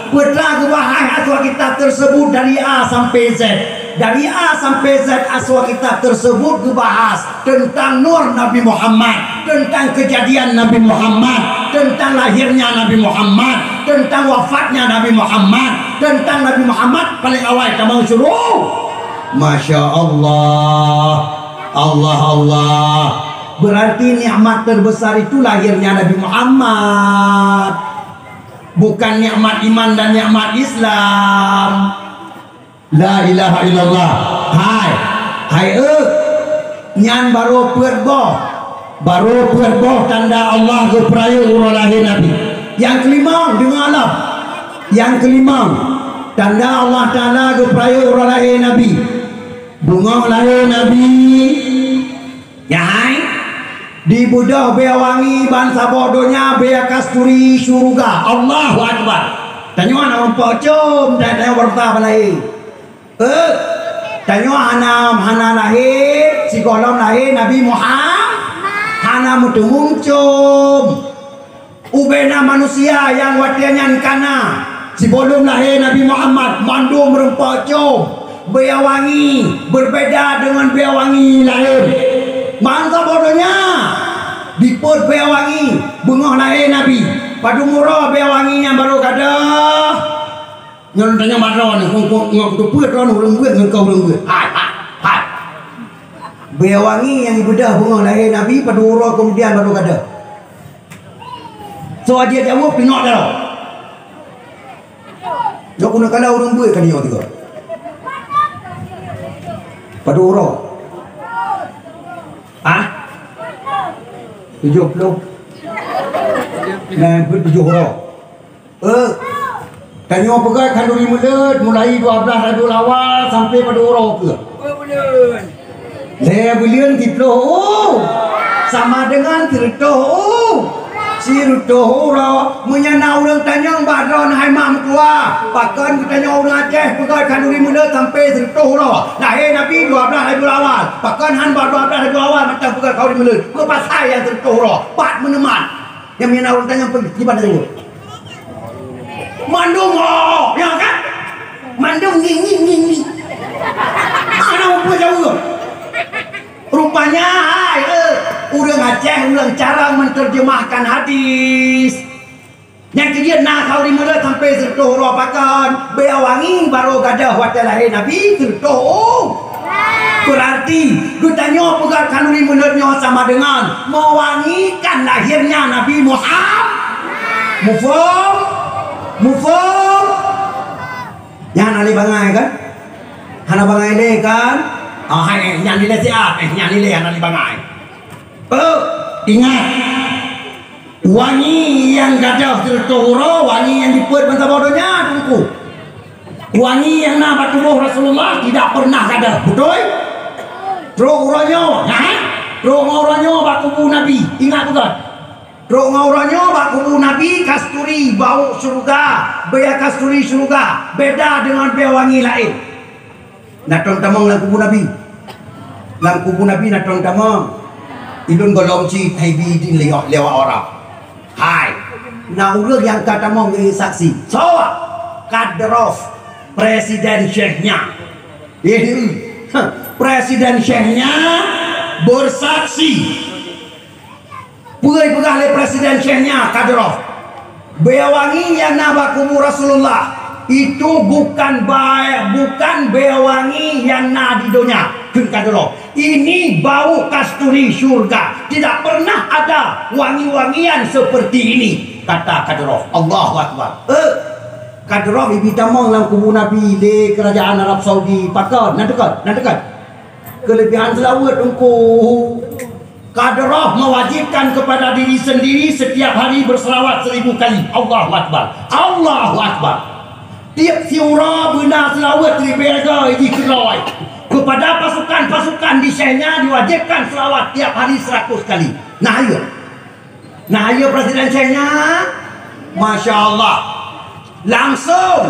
Telah kebahas asal kitab tersebut dari A sampai Z. Dari A sampai Z asal kitab tersebut dibahas tentang nur Nabi Muhammad, tentang kejadian Nabi Muhammad, tentang lahirnya Nabi Muhammad, tentang wafatnya Nabi Muhammad, tentang Nabi Muhammad paling awal tamang suruh. Masya Allah. Allah. Berarti nikmat terbesar itu lahirnya Nabi Muhammad, bukan nikmat iman dan nikmat Islam. La ilaha illallah. Hai nyan baru perboh tanda Allah ke peraya urang lahir Nabi. Yang kelima dengarlah. Yang kelima tanda Allah Ta'ala ke peraya urang lahir Nabi. Bunga lahir Nabi. Ya hai. Di budah bea wangi bangsa bodohnya bea kasturi syurga. Allahu Akbar. Tanya orang pocom dan tanya warta balai. Tanya hana lahir si golong lahir Nabi Muhammad. Hana muncum ubena manusia yang watianyan kana si bolong lahir Nabi Muhammad mandum rempocom bea wangi berbeda dengan bea wangi lahir bangsa bodohnya. Diput bea wangi bunga lahir Nabi padu murah bea wanginya baru kada nyon tanya madron ngok tuput ron urang buat ngkau urang buat hai bea wangi yang bedah bunga lahir Nabi padu murah kemudian baru kada. So dia jawab pinok dah jok kuna kala urang buat kan dia tiga padu murah 70 nah 70 tanya pegat kanduri mulut mulai 12 Rabiul Awal sampai pada orang ke bulan diploh sama dengan tirtoh si rutoh menyana orang tanya badron hai mam tua bahkan tanya orang Aceh pegat kanduri mulut sampai tirtoh lahir Nabi 12 Rabiul Awal bahkan han 12 Rabiul Awal macam pegat kanduri mulut kepasai yang tirtoh pat meneman yang menyana orang tanya pergi di mana tengok mandung ya kan mandung nging mana apa jauh rupanya urang Aceh ulang cara menerjemahkan hadis yang kemudian kau dimulai sampai sertoh ropakan bea wangi baru gadah waktu lahir Nabi sertoh berarti gutanya pegat kanuri mulutnya sama dengan mewangikan lahirnya Nabi Muhammad. Mufum yang nali bangai kan hana bangai le kan hai yang nilai siap yang nilai yang nali bangai ingat wangi yang gadah tertuhura wangi yang dibuat bangsa bodohnya tungku wangi yang nama tubuh Rasulullah tidak pernah gadah betul terus uranya Rok ngauranyo bak kubu Nabi. Ingat bukan? Rok ngauranyo bak kubu Nabi kasturi bau surga. Bea kasturi surga. Beda dengan bea wangi lain. Natong tamang lang kubu Nabi. Lang kubu Nabi natong tamang. Ilun golong ci haibi din lewat orang. Hai. Nah ulah yang kata mau saksi. So, Kadyrov presiden syekhnya. Presiden syekhnya bersaksi. Pugai le presiden syekhnya Kadyrov. Beawangi yang naba kubur Rasulullah itu bukan beawangi yang na di dunia. Kadyrov. Ini bau kasturi surga. Tidak pernah ada wangi-wangian seperti ini. Kata Kadyrov. Allahu Akbar. Kadyrov ibi tamang lang kubu Nabi di kerajaan Arab Saudi. Pakar, nak dekat. Kelebihan selawat engkau. Kadyrov mewajibkan kepada diri sendiri setiap hari berselawat 1000 kali. Allahu Akbar. Allahu Akbar. Tiap siura benar selawat di berga di keroi. Kepada pasukan-pasukan di syekhnya diwajibkan selawat tiap hari 100 kali. Nah ayo presiden syekhnya. Masya Allah. Langsung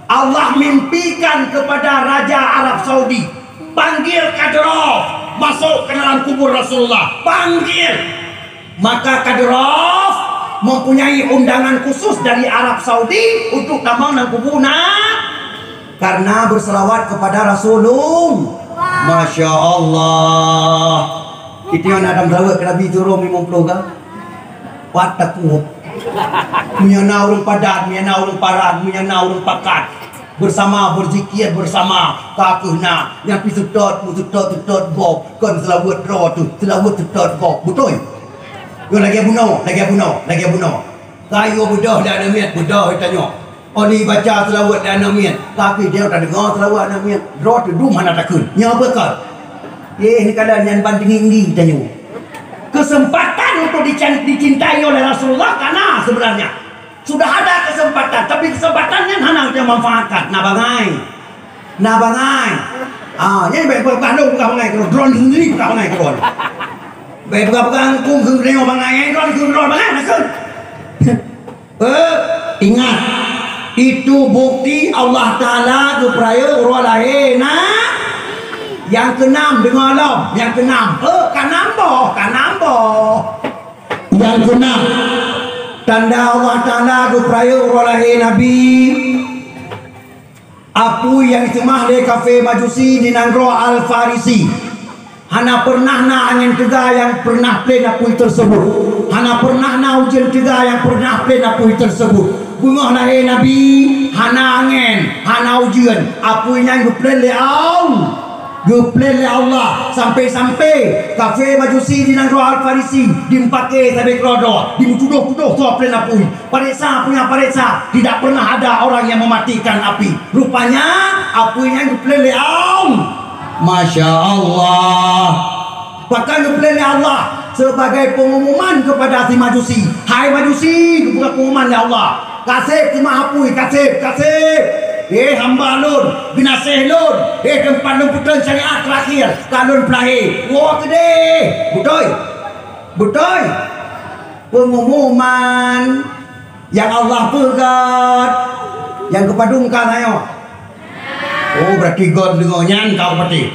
Allah mimpikan kepada Raja Arab Saudi, panggil Kadyrov masuk ke dalam kubur Rasulullah, panggil. Maka Kadyrov mempunyai undangan khusus dari Arab Saudi untuk tamang dan kubur karena berselawat kepada Rasulullah. Masya Allah. Itu yang ada selawat ke Nabi turun 50 kan? Watak kuat. Menyana urung padat, menyana urung parat, menyana urung pakat. Bersama berzikir bersama kakehna yang pisudot tutut bob kon selawat ro tu selawat tutut bob betul. Yo lagi bunuh. Kayu budah dah namiat budah tanya. Oli baca selawat dah namiat. Kaki dia tak dengar selawat namiat. Ro tu dum mana takun. Nya bekal. Ni kadang yang banding ini tanya. Kesempatan untuk dicintai oleh Rasulullah karena sebenarnya sudah ada kesempatan, tapi kesempatannya hanya dia manfaatkan. Nah bangai. Ini baik bukan bangai kalau drone sendiri bukan bangai kalau. Baik bukan kung keng bangai drone bangai nakun. Ingat itu bukti Allah Taala keperaya urang lain Yang keenam dengar alam. Yang keenam. Kanambo. Yang keenam. Tanda Allah Ta'ala keperaya urang lahir Nabi. Apu yang semah le kafe majusi di Nangro Al-Farisi. Hana pernah na angin tega yang pernah plan apui tersebut. Hana pernah na hujan tega yang pernah plan apui tersebut. Bunga lahir Nabi. Hana angin. Hana hujan. Apui yang plan le Geplen Allah sampai-sampai kafe majusi di Nangro Al-Farisi dimpake sampai kerodo dimutuduh-tuduh so plan api paresa tidak pernah ada orang yang mematikan api. Rupanya apinya geplen Masya Allah. Bahkan geplen Allah sebagai pengumuman kepada si majusi. Hai majusi, bukan pengumuman ya Allah. Kasih cuma api, kasih. Hamba lun, binasih lun. Tempat lun putra syariat terakhir. Kalun pelahir. Wah gede. Betul. Pengumuman yang Allah pegat. Yang kepadungkan ayo. Oh berarti God dengarnya kau berarti.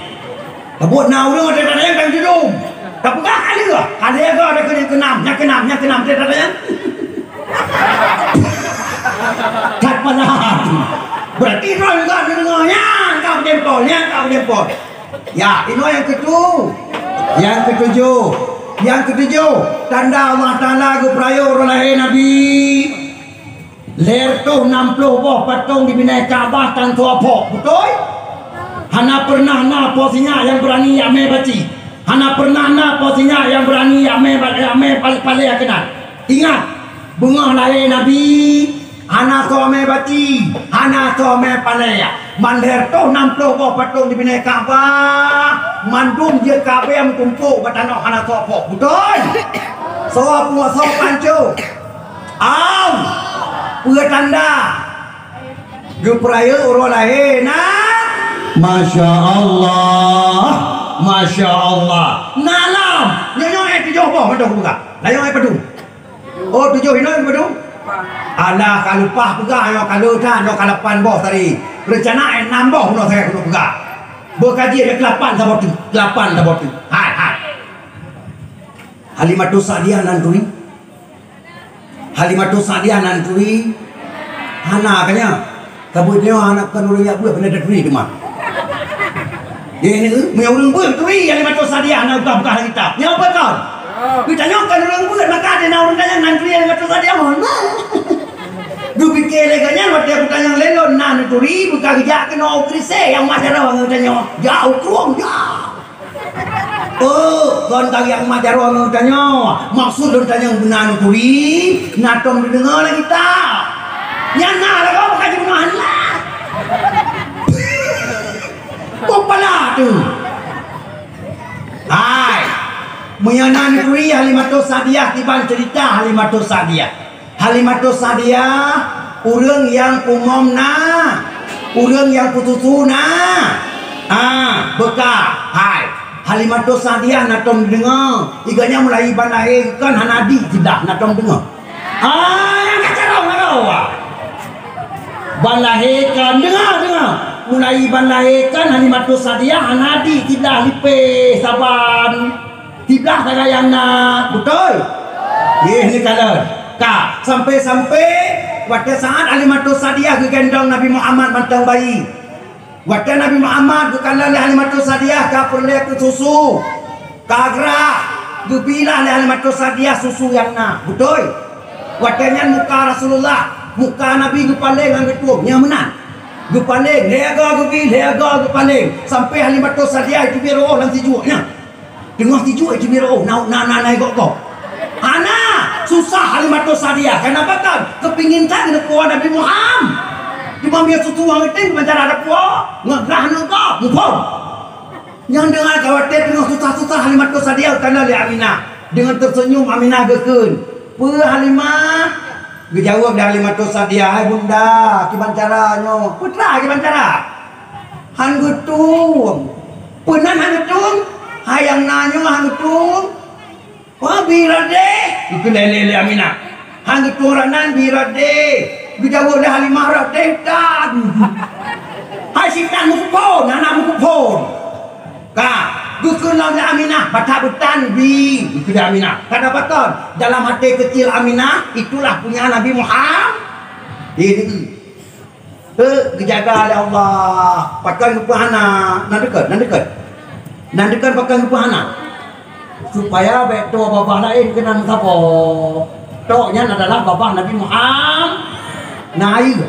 Kabut nau dengar dia tanya kan hidung. Tapi enggak kali ke? Kali ke ada keenam. Yang keenam dia tanya. Tak pernah. Berarti roh juga dengarnya kau jempol. Ya, ini yang ketujuh. Tanda Allah Taala keperaya urang lahir Nabi. Ler tu 60 boh patung di binai Kaabah tan tuapok. Betul? Hana pernah na posinya yang berani ame baci. Hana pernah na posinya yang berani ame pale kenal. Ingat, bunga lahir Nabi. Hana some baci, hana some palaya. Mandher tu 60 boh patung di binai Kaabah. Mandum je Kaabah yang tumpuk batano hana sopok. Betul? Sop pancu. Tanda geperaya urang lahir Masya Allah. Nala tujuh boh mandong buka. Layang ai padu. Oh tujuh hina padu. Alah kalau pah buka yo kalau dah no kalapan boh tadi. Rencana enam boh no saya kudu buka. Berkaji ada kelapan sabot tu. Kelapan sabot tu. Hai. Halimatus Sa'diyah nantui. Halimatus Sa'diyah nantui. Hana kanya. Kabut dia anak kan orang yak buat benda turi tu mah. Dia ni punya orang buat turi Halimatus Sa'diyah nak buka kitab. Nya apa kau? Kita nyokan orang buat maka ada orang tanya nantui Halimatus Sa'diyah mana? Du pikir leganya waktu aku tanya lelon nan turi buka kerja kena okrise yang masyarakat orang tanya jauh keruang jauh. Oh, kon tang yang masyarakat orang tanya maksud orang tanya benar turi natom didengar lagi tak? Yang nak lah kau kaji benar lah. Popala tu. Hai, menyanan turi Halimatus Sa'diyah tiban cerita Halimatus Sa'diyah. Halimatus Sa'diyah urang yang umumna, urang yang putusuna. Beka. Hai. Halimatus Sa'diyah natom dengar. Iganya mulai balahirkan hanadi tidak natom dengar. Yang kacarong kau. Balahirkan dengar. Mulai balahirkan Halimatus Sa'diyah hanadi tidak lipe saban. Tidak sagayana. Betul? Ini kalau Kak, sampai waktu saat Halimatus Sa'diyah gendong Nabi Muhammad mantang bayi. Waktu Nabi Muhammad kekala le Halimatus Sa'diyah ka perle ke susu. Kagra gebilah le Halimatus Sa'diyah susu yang na. Betul? Waktunya muka Rasulullah, muka Nabi gepaling ngan betul. Nya menan. Gepaling, lega gepaling. Sampai Halimatus Sa'diyah itu biar oh lang tijunya. Dengar tijuk itu biar oh na kok. Ana susah Halimatus Sa'diyah. Kenapa kan? Kepingin kan kena kuah Nabi Muhammad. Cuma biar susu orang itu macam ada kuah. Ngegrah nengkau. Mupon. Yang dengar khawatir dengan susah-susah Halimatus Sa'diyah kerana li Aminah. Dengan tersenyum Aminah gekun. Halimah. Dia jawab dari Halimatus Sa'diyah. Hai bunda. Gimana caranya? Putra gimana cara? Han getung. Penan han getung. Hai yang nanya han getung. Wah birade, itu lele Aminah. Hang itu ranan birade, bijawab dah Halimah rade dan. Hai sitan mukupon, anak mukupon. Kak, gukulah Aminah, baca betan bi, itu dah Aminah. Kenapa kan? Dalam hati kecil Aminah, itulah punya Nabi Muhammad. Ini. Kejaga oleh Allah. Pakai kupahana, nan dekat pakai kupahana. Supaya beto babah lain kena siapa? Toknya adalah babah Nabi Muhammad. Naik.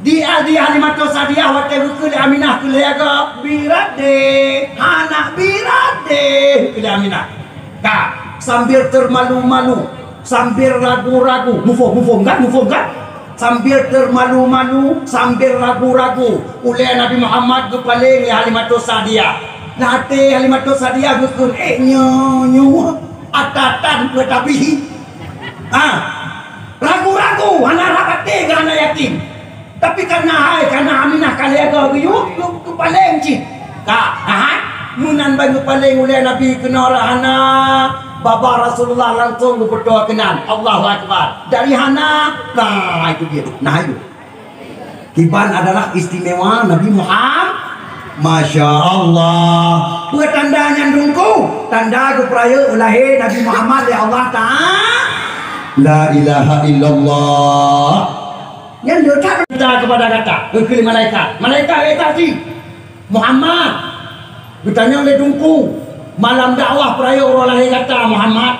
Dia Halimatus Sa'diyah waktu ke Aminah kelega birade, anak birade ke Aminah. Kak, sambil termalu-malu, sambil ragu-ragu, mufum kan? Sambil termalu-malu, sambil ragu-ragu, oleh Nabi Muhammad kepaling Halimatus Sa'diyah. Nate Halimatus Sa'diyah gukun nyo atatan ke tabihi. Ragu-ragu anak rapate anak yatim. Tapi karena Aminah kaliaga yuk paling cik. Kak, munan bagi paling oleh Nabi kena hana bapa Rasulullah langsung berdoa kenan. Allahu Akbar. Dari hana, nah itu dia. Nah itu. Kiban adalah istimewa Nabi Muhammad. Masya Allah. Buat tanda nyandungku, tanda keperaya lahir Nabi Muhammad ya Allah Ta'ala. La ilaha illallah. Yang dia minta kepada kata ke malaikat. Malaikat tadi Muhammad bertanya oleh dungku malam dakwah peraya orang lahir kata Muhammad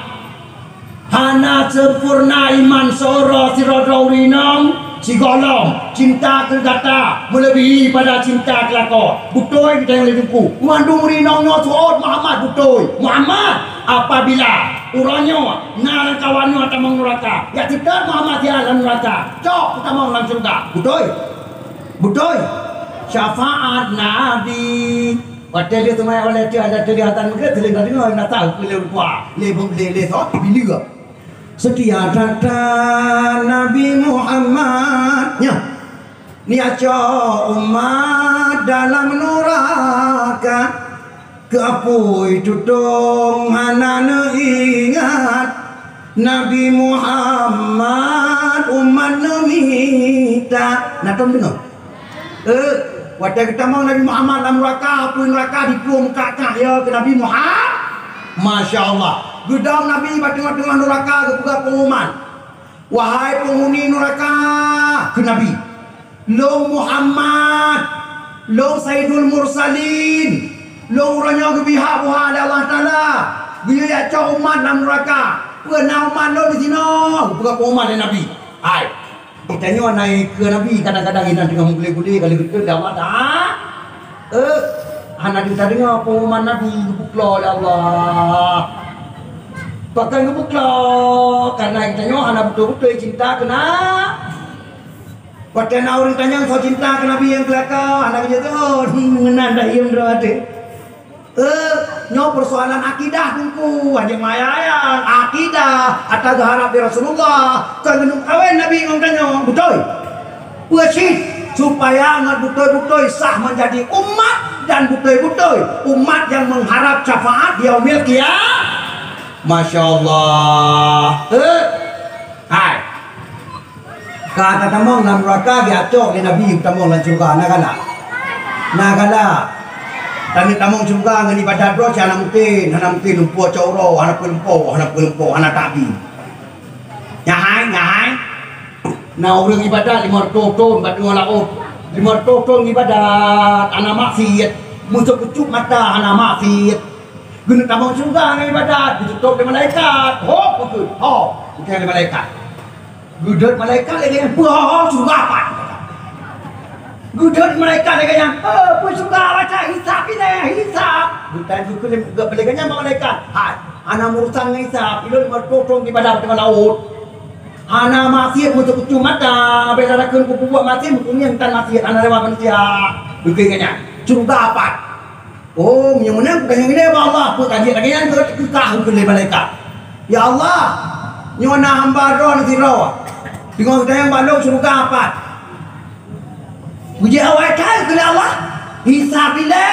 hana sempurna iman soro sirodaurinam si golong cinta kata melebihi pada cinta kelakon. Betul kita yang oleh dungku mandung rinongnya suot Muhammad betul. Muhammad apabila uranya ngalan kawannya atau menguraka ya tidak Muhammad ya alam neraka cok kita mau langsung surga. Betul syafaat Nabi waktu dia tumai oleh dia ada kelihatan mereka telinga dengar nak tahu boleh lupa le so bila ke setia kata Nabi Muhammadnya ni aco umat dalam neraka Keapui tutong hanana ingat Nabi Muhammad umat namita. Naton dengar? Wadah kita mau Nabi Muhammad dalam neraka, apuin neraka dipuang kakak ya ke Nabi Muhammad. Masya Allah. Gedang Nabi tengah-tengah neraka ke buka pengumuman. Wahai penghuni neraka ke Nabi. Lo Muhammad, lo Sayyidul Mursalin, lo orangnya ke pihak Tuhan Allah Ta'ala. Bila ya cak umat dalam neraka, pernah umat lo di sini. Buka pengumuman dari Nabi. Hai. Tanya naik ke Nabi kadang-kadang kita tengah gule-gule kali kita dah dah. Anak kita dengar pengumuman Nabi gebuklah oleh Allah. Pakai gebuklah karena kita tanya anak betul-betul cinta kena. Pada orang tanya kau cinta ke Nabi yang kelakar, anak kita tu menanda yang berada. Nyo persoalan akidah kuku aja mayayang akidah atas harap di Rasulullah kalau kawan Nabi ngomongnya betul bersih supaya ngat betul-betul sah menjadi umat dan betul-betul umat yang mengharap syafaat di yaumil qiyamah. Masya Allah. Hai kata tamong dalam neraka diacok di Nabi tamong dalam surga nakala Tani tamong juga ngani pada bro hana mungkin lumpuh coro hana pelumpuh hana tabi. Nyahai. Nah orang ibadat 500 tahun batu laut. 500 tahun ibadat ana maksiat. Musuh kucuk mata ana maksiat. Guna tamong juga ngani ibadat ditutup oleh malaikat. Bukan oleh malaikat. Gudut malaikat lagi yang surga apa? Gudut mereka dengan pun suka baca hisap ini hisap bukan juga gak boleh kanya malaikat anak urusan hisap itu 500 tahun di pada tengah laut anak maksiat musuh kucu mata beda rakun kupu buat maksiat mungkin tan maksiat anak lewat manusia bukan kanya surga apa yang mana bukan yang ini Allah pun kaji lagi yang kekah oleh malaikat ya Allah nyona hamba roh nanti roh dengan kita yang balong surga apa Puji awal kan kena Allah. Hisab bila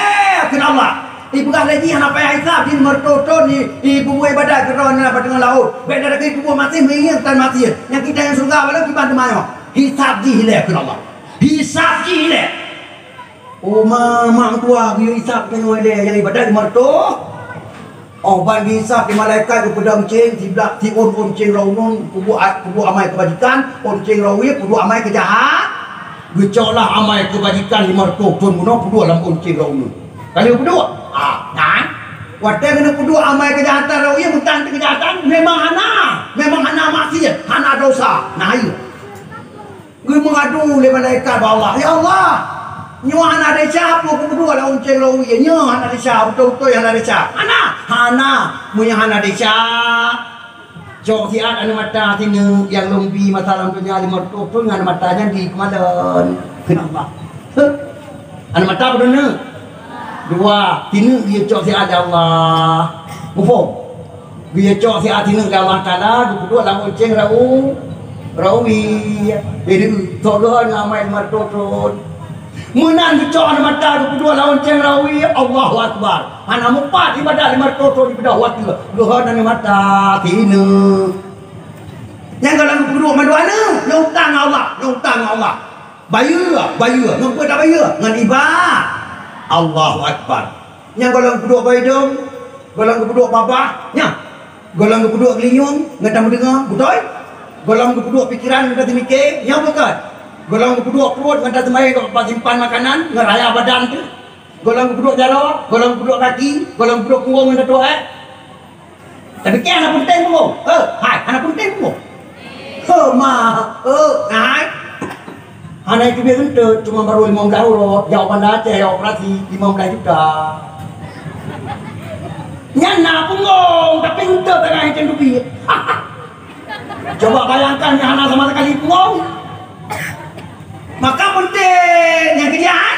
kena Allah. Bukan lagi yang apa yang hisab di mertoto di bubuh ibadah kerana apa tengah laut. Beda lagi bubuh mati mengingat tan mati. Yang kita yang surga wala kita mana? Hisab di hilang kena Allah. Hisab di hilang. Oh mak tua dia hisab tengok dia yang ibadah di mertoto. Oh ban hisab di malaikat kepada uncing di belak di uncing raunun bubuh amai kebajikan, uncing rawi bubuh amai kejahat. Gecoklah amai kebajikan 500 tahun guna kedua dalam kunci raunu. Kali kedua, kan? Wadah kena kedua amai kejahatan raunu yang bukan kejahatan memang hana maksiat, hana dosa. Nah ayo. Gue mengadu le malaikat Allah. Ya Allah, nyo hana desa apa kedua dalam kunci raunu ya nyo hana desa betul-betul hana desa. Hana punya hana desa. Jok siat anu mata tinu yang lumpi masalah punya 500 tahun anu matanya di kemadan. Kenapa? Anu mata bedana. Dua, tinu dia jok siat Allah. Mufo. Dia jok siat tinu Allah Taala, kedua lang unceng rawi. Jadi tolong ngamai 500 tahun. Menan dicok mata kedua lawan ceng rawi Allahu Akbar. Hana mupat ibadah 500 tahun ibadah waktu. Luhur dan mata tinu. Yang kalau kedua maduana, nyutang Allah. Bayar. Ngapa tak bayar? Ngan ibadah. Allahu Akbar. Yang kalau kedua baydom, kalau kedua babah, nya. Kalau kedua gelinyung, ngata mendengar, betul? Kalau kedua pikiran ngata mikir, yang bukan. Golong kedua perut ngata semai kau simpan makanan ngeraya badan tu. Golong kedua jaro, golong kedua kaki, golong kedua punggung ngata tu Tapi ke anak penting punggung. Anak penting punggung. Hai. Anak itu biar ente cuma baru 15 euro, jawaban Aceh operasi 15 juta. Nyana punggung tapi ente tengah hitung duit. Coba bayangkan nyana sama sekali punggung. Maka penting yang kejahat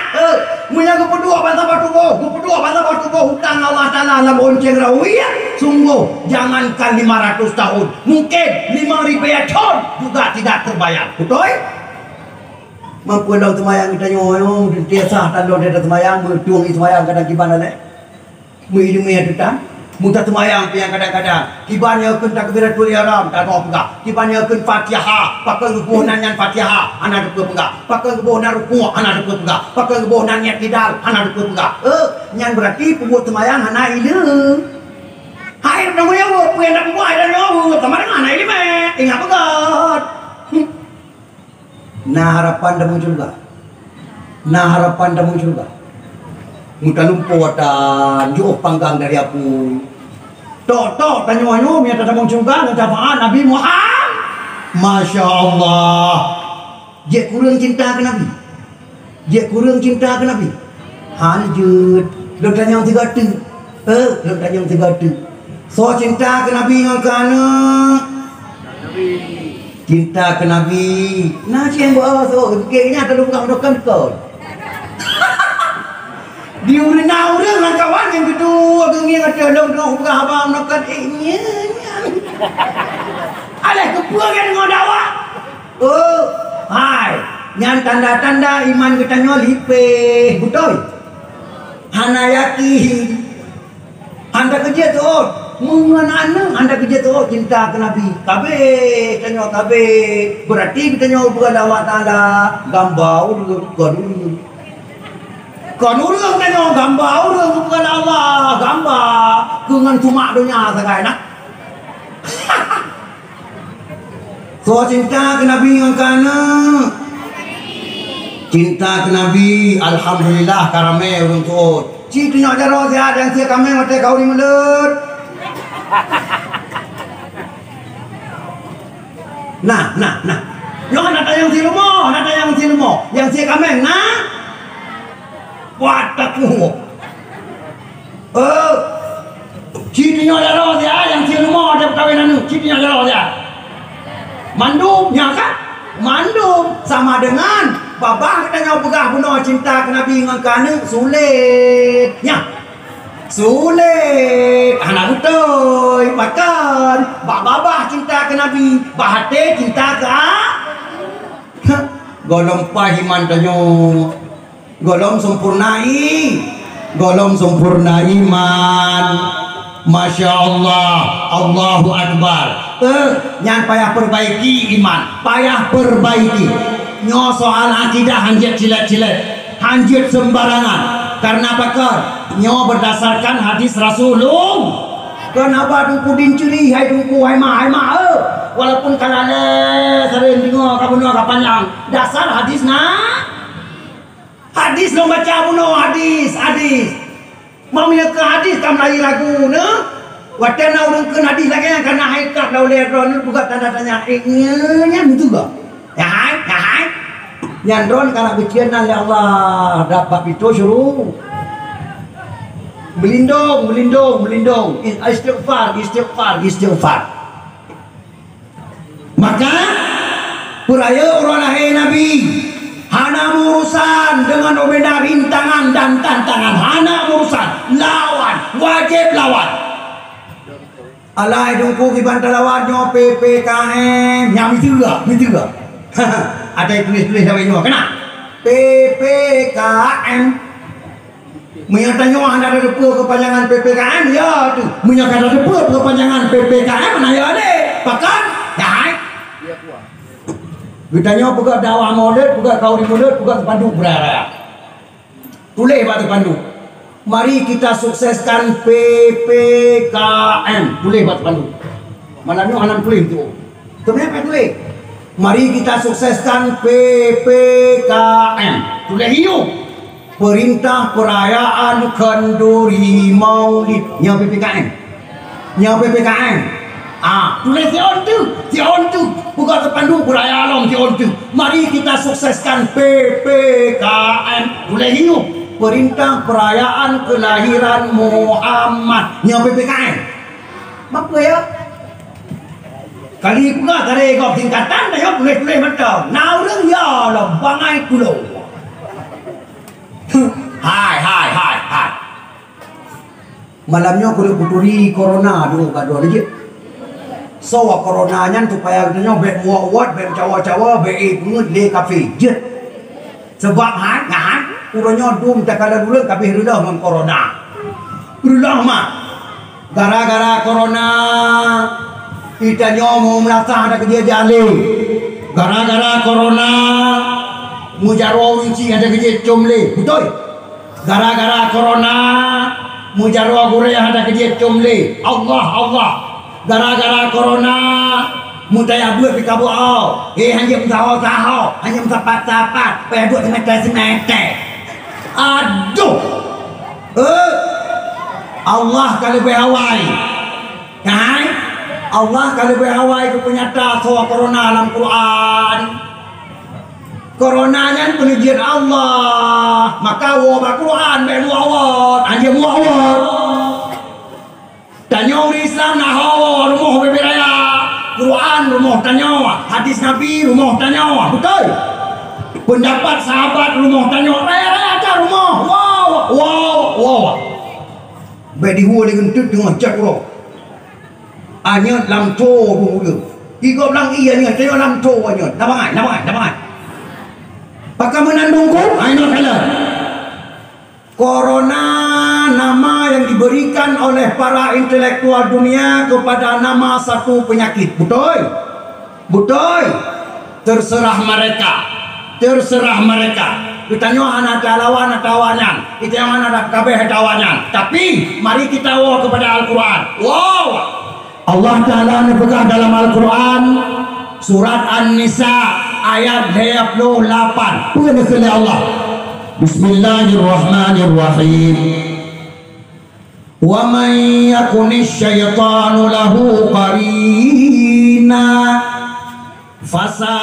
menjaga kedua bangsa bertubuh hutang Allah Ta'ala dalam onceng rawi sungguh jangankan 500 tahun mungkin 5,000 tahun juga tidak terbayar betul? Mampu dalam temayang kita nyoyong tiasa tanda dia temayang bertuang semayang kadang gimana Mui tu tak. Muntah temayang yang kadang-kadang kibanya kun takbiratul ihram tak mau pegak. Kibanya kun Fatihah, pakai kebunan yang Fatihah, anak depa pegak. Pakai kebunan rukuk, anak depa pegak. Pakai kebunan niat tidal, anak depa pegak. Yang berarti pembuat temayang anak ile. Hai nak boleh buat, puan nak buat dah nyawa. Teman anak ile meh, ingat pegat. Nah harapan dah muncul juga. Nah harapan dah muncul juga. Muka lumpur dan jauh panggang dari aku. Tok tanya-tanya minta tak muncul juga ucapan Nabi Muhammad. Masya Allah. Dia kurang cinta ke Nabi. Dia kurang cinta ke Nabi. Hanjut. Lu tanya yang tiga tu. Lu tanya yang tiga tu. So cinta ke Nabi ngakana. Cinta ke Nabi. Nah cian buat so. Kayaknya tak luka-luka kau. Diurina orang kawan yang kedua genging ada dong berhabang nak nya. Alah kepuangan ngodawa. Hai, nyan tanda-tanda iman kita nyolipe. Betul. Hana yakin. Anda kerja tu, mengenana anda kerja tu cinta ke Nabi. Kabe, tanya kabe. Berarti kita nyawa beradawa tanda gambau dulu. Kon urang tanya gambar urang bukan Allah, gambar dengan cuma dunia sekarang nak. So cinta ke Nabi ngakana. Cinta ke Nabi, alhamdulillah karame urang tu. Ci tunjuk jaro sihat yang sia kami mate kau ni mulut. Nah. Yo nak tayang si lumo, yang sia kami nah. Buat aku. Citinya jaro dia yang si rumah ada perkahwinan tu. Citinya jaro dia. Mandum ya kan? Mandum sama dengan babah kita nyau pegah bunuh cinta ke Nabi ngangkana sulit. Ya. Sulit. Anak betul makan. Babah cinta ke Nabi, bahate cinta ke golong pahiman tanyo. Golong sempurna iman. Masya Allah, Allahu Akbar. Yang payah perbaiki iman, payah perbaiki. Nyo soal akidah hanjit cilet-cilet, hanjit sembarangan. Karena apa kan? Nyo berdasarkan hadis Rasulullah. Kenapa tu pudin curi, hai tungku, hai ma. Walaupun kalale sering dengar kabunua kapanjang. Dasar hadis nah. Hadis lo baca bunuh hadis. Mau minyak ke hadis kam lagi lagu ne. Watena urang ke hadis lagi karena haikat lau leron buka tanda tanya nya betul ga? Ya hai. Nyandron kana becian oleh Allah dapat itu suruh. Melindung. Istighfar. Maka puraya orang lahir Nabi hana urusan dengan obeda rintangan dan tantangan. Hana urusan wajib lawan. Alai dongku kibantal lawannya PPKM yang itu ga? Ada tulis sampai nyawa kena PPKM. Menyatanya anda ada kepanjangan PPKM ya tu. Menyatakan ada kepanjangan PPKM mana ya deh. Pakan ya. Ditanya buka dakwah maulid, buka kauri maulid, buka pandu berara. Tulis batu pandu. Mari kita sukseskan PPKM. Tulis batu pandu. Malamnya anak tulis tu. Kenapa tulis? Mari kita sukseskan PPKM. Tulis hiu. Perintah perayaan kenduri maulid. Nya PPKM. Tulis si on tu buka terpandu perayaan alam si on tu. Mari kita sukseskan PPKM. Tulis hiu. Perintah perayaan kelahiran Muhammad. Nya PPKM. Apa ya? Kali pula tadi kau tingkatan dah ya tulis macam. Nah orang ya lah bangai pulau. Hai. Malamnya aku puturi corona dulu kado aja. So coronanya supaya kita bet muat bet cawa-cawa bet pungut le kafe jet. Sebab urangnya dum tak kala dulu kafe rendah dengan corona. Berulang mak. Gara-gara corona kita nyomu merasa ada kerja jali. Gara-gara corona mujarwa winci ada kerja comle. Betul. Gara-gara corona mujarwa gure ada kerja comle. Allah. Gara-gara corona mutaya buat di kabu au. Hanya musahau, hanya musapat-sapat. Paya buat semete. Aduh. Allah kalau berhawai. Kan? Allah kalau berhawai itu penyata soal corona dalam Quran. Corona kan penujian Allah. Maka wabah Quran bermuawat. Hanya muawat. Tanya orang Islam nak hawa rumah berbeda. Quran rumah tanya, hadis Nabi rumah tanya, betul? Pendapat sahabat rumah tanya, ada rumah, wow. Bedi huwa dengan tu dengan cak roh. Anya lam to dulu. Tiga bilang iya nya, tengok lam to anya. Nabangai. Pakai menandungku, ayo kalian. Corona nama yang diberikan oleh para intelektual dunia kepada nama satu penyakit. Betul? Terserah mereka. Kita nyoh anak tawanyan. Kita yang anak kabeh tawanyan. Tapi mari kita kepada Al-Quran. Wow. Allah Ta'ala berkata dalam Al-Quran surat An-Nisa ayat 28. Punya Allah. Bismillahirrahmanirrahim. Wa man yakunish syaitanu lahu qarina fasa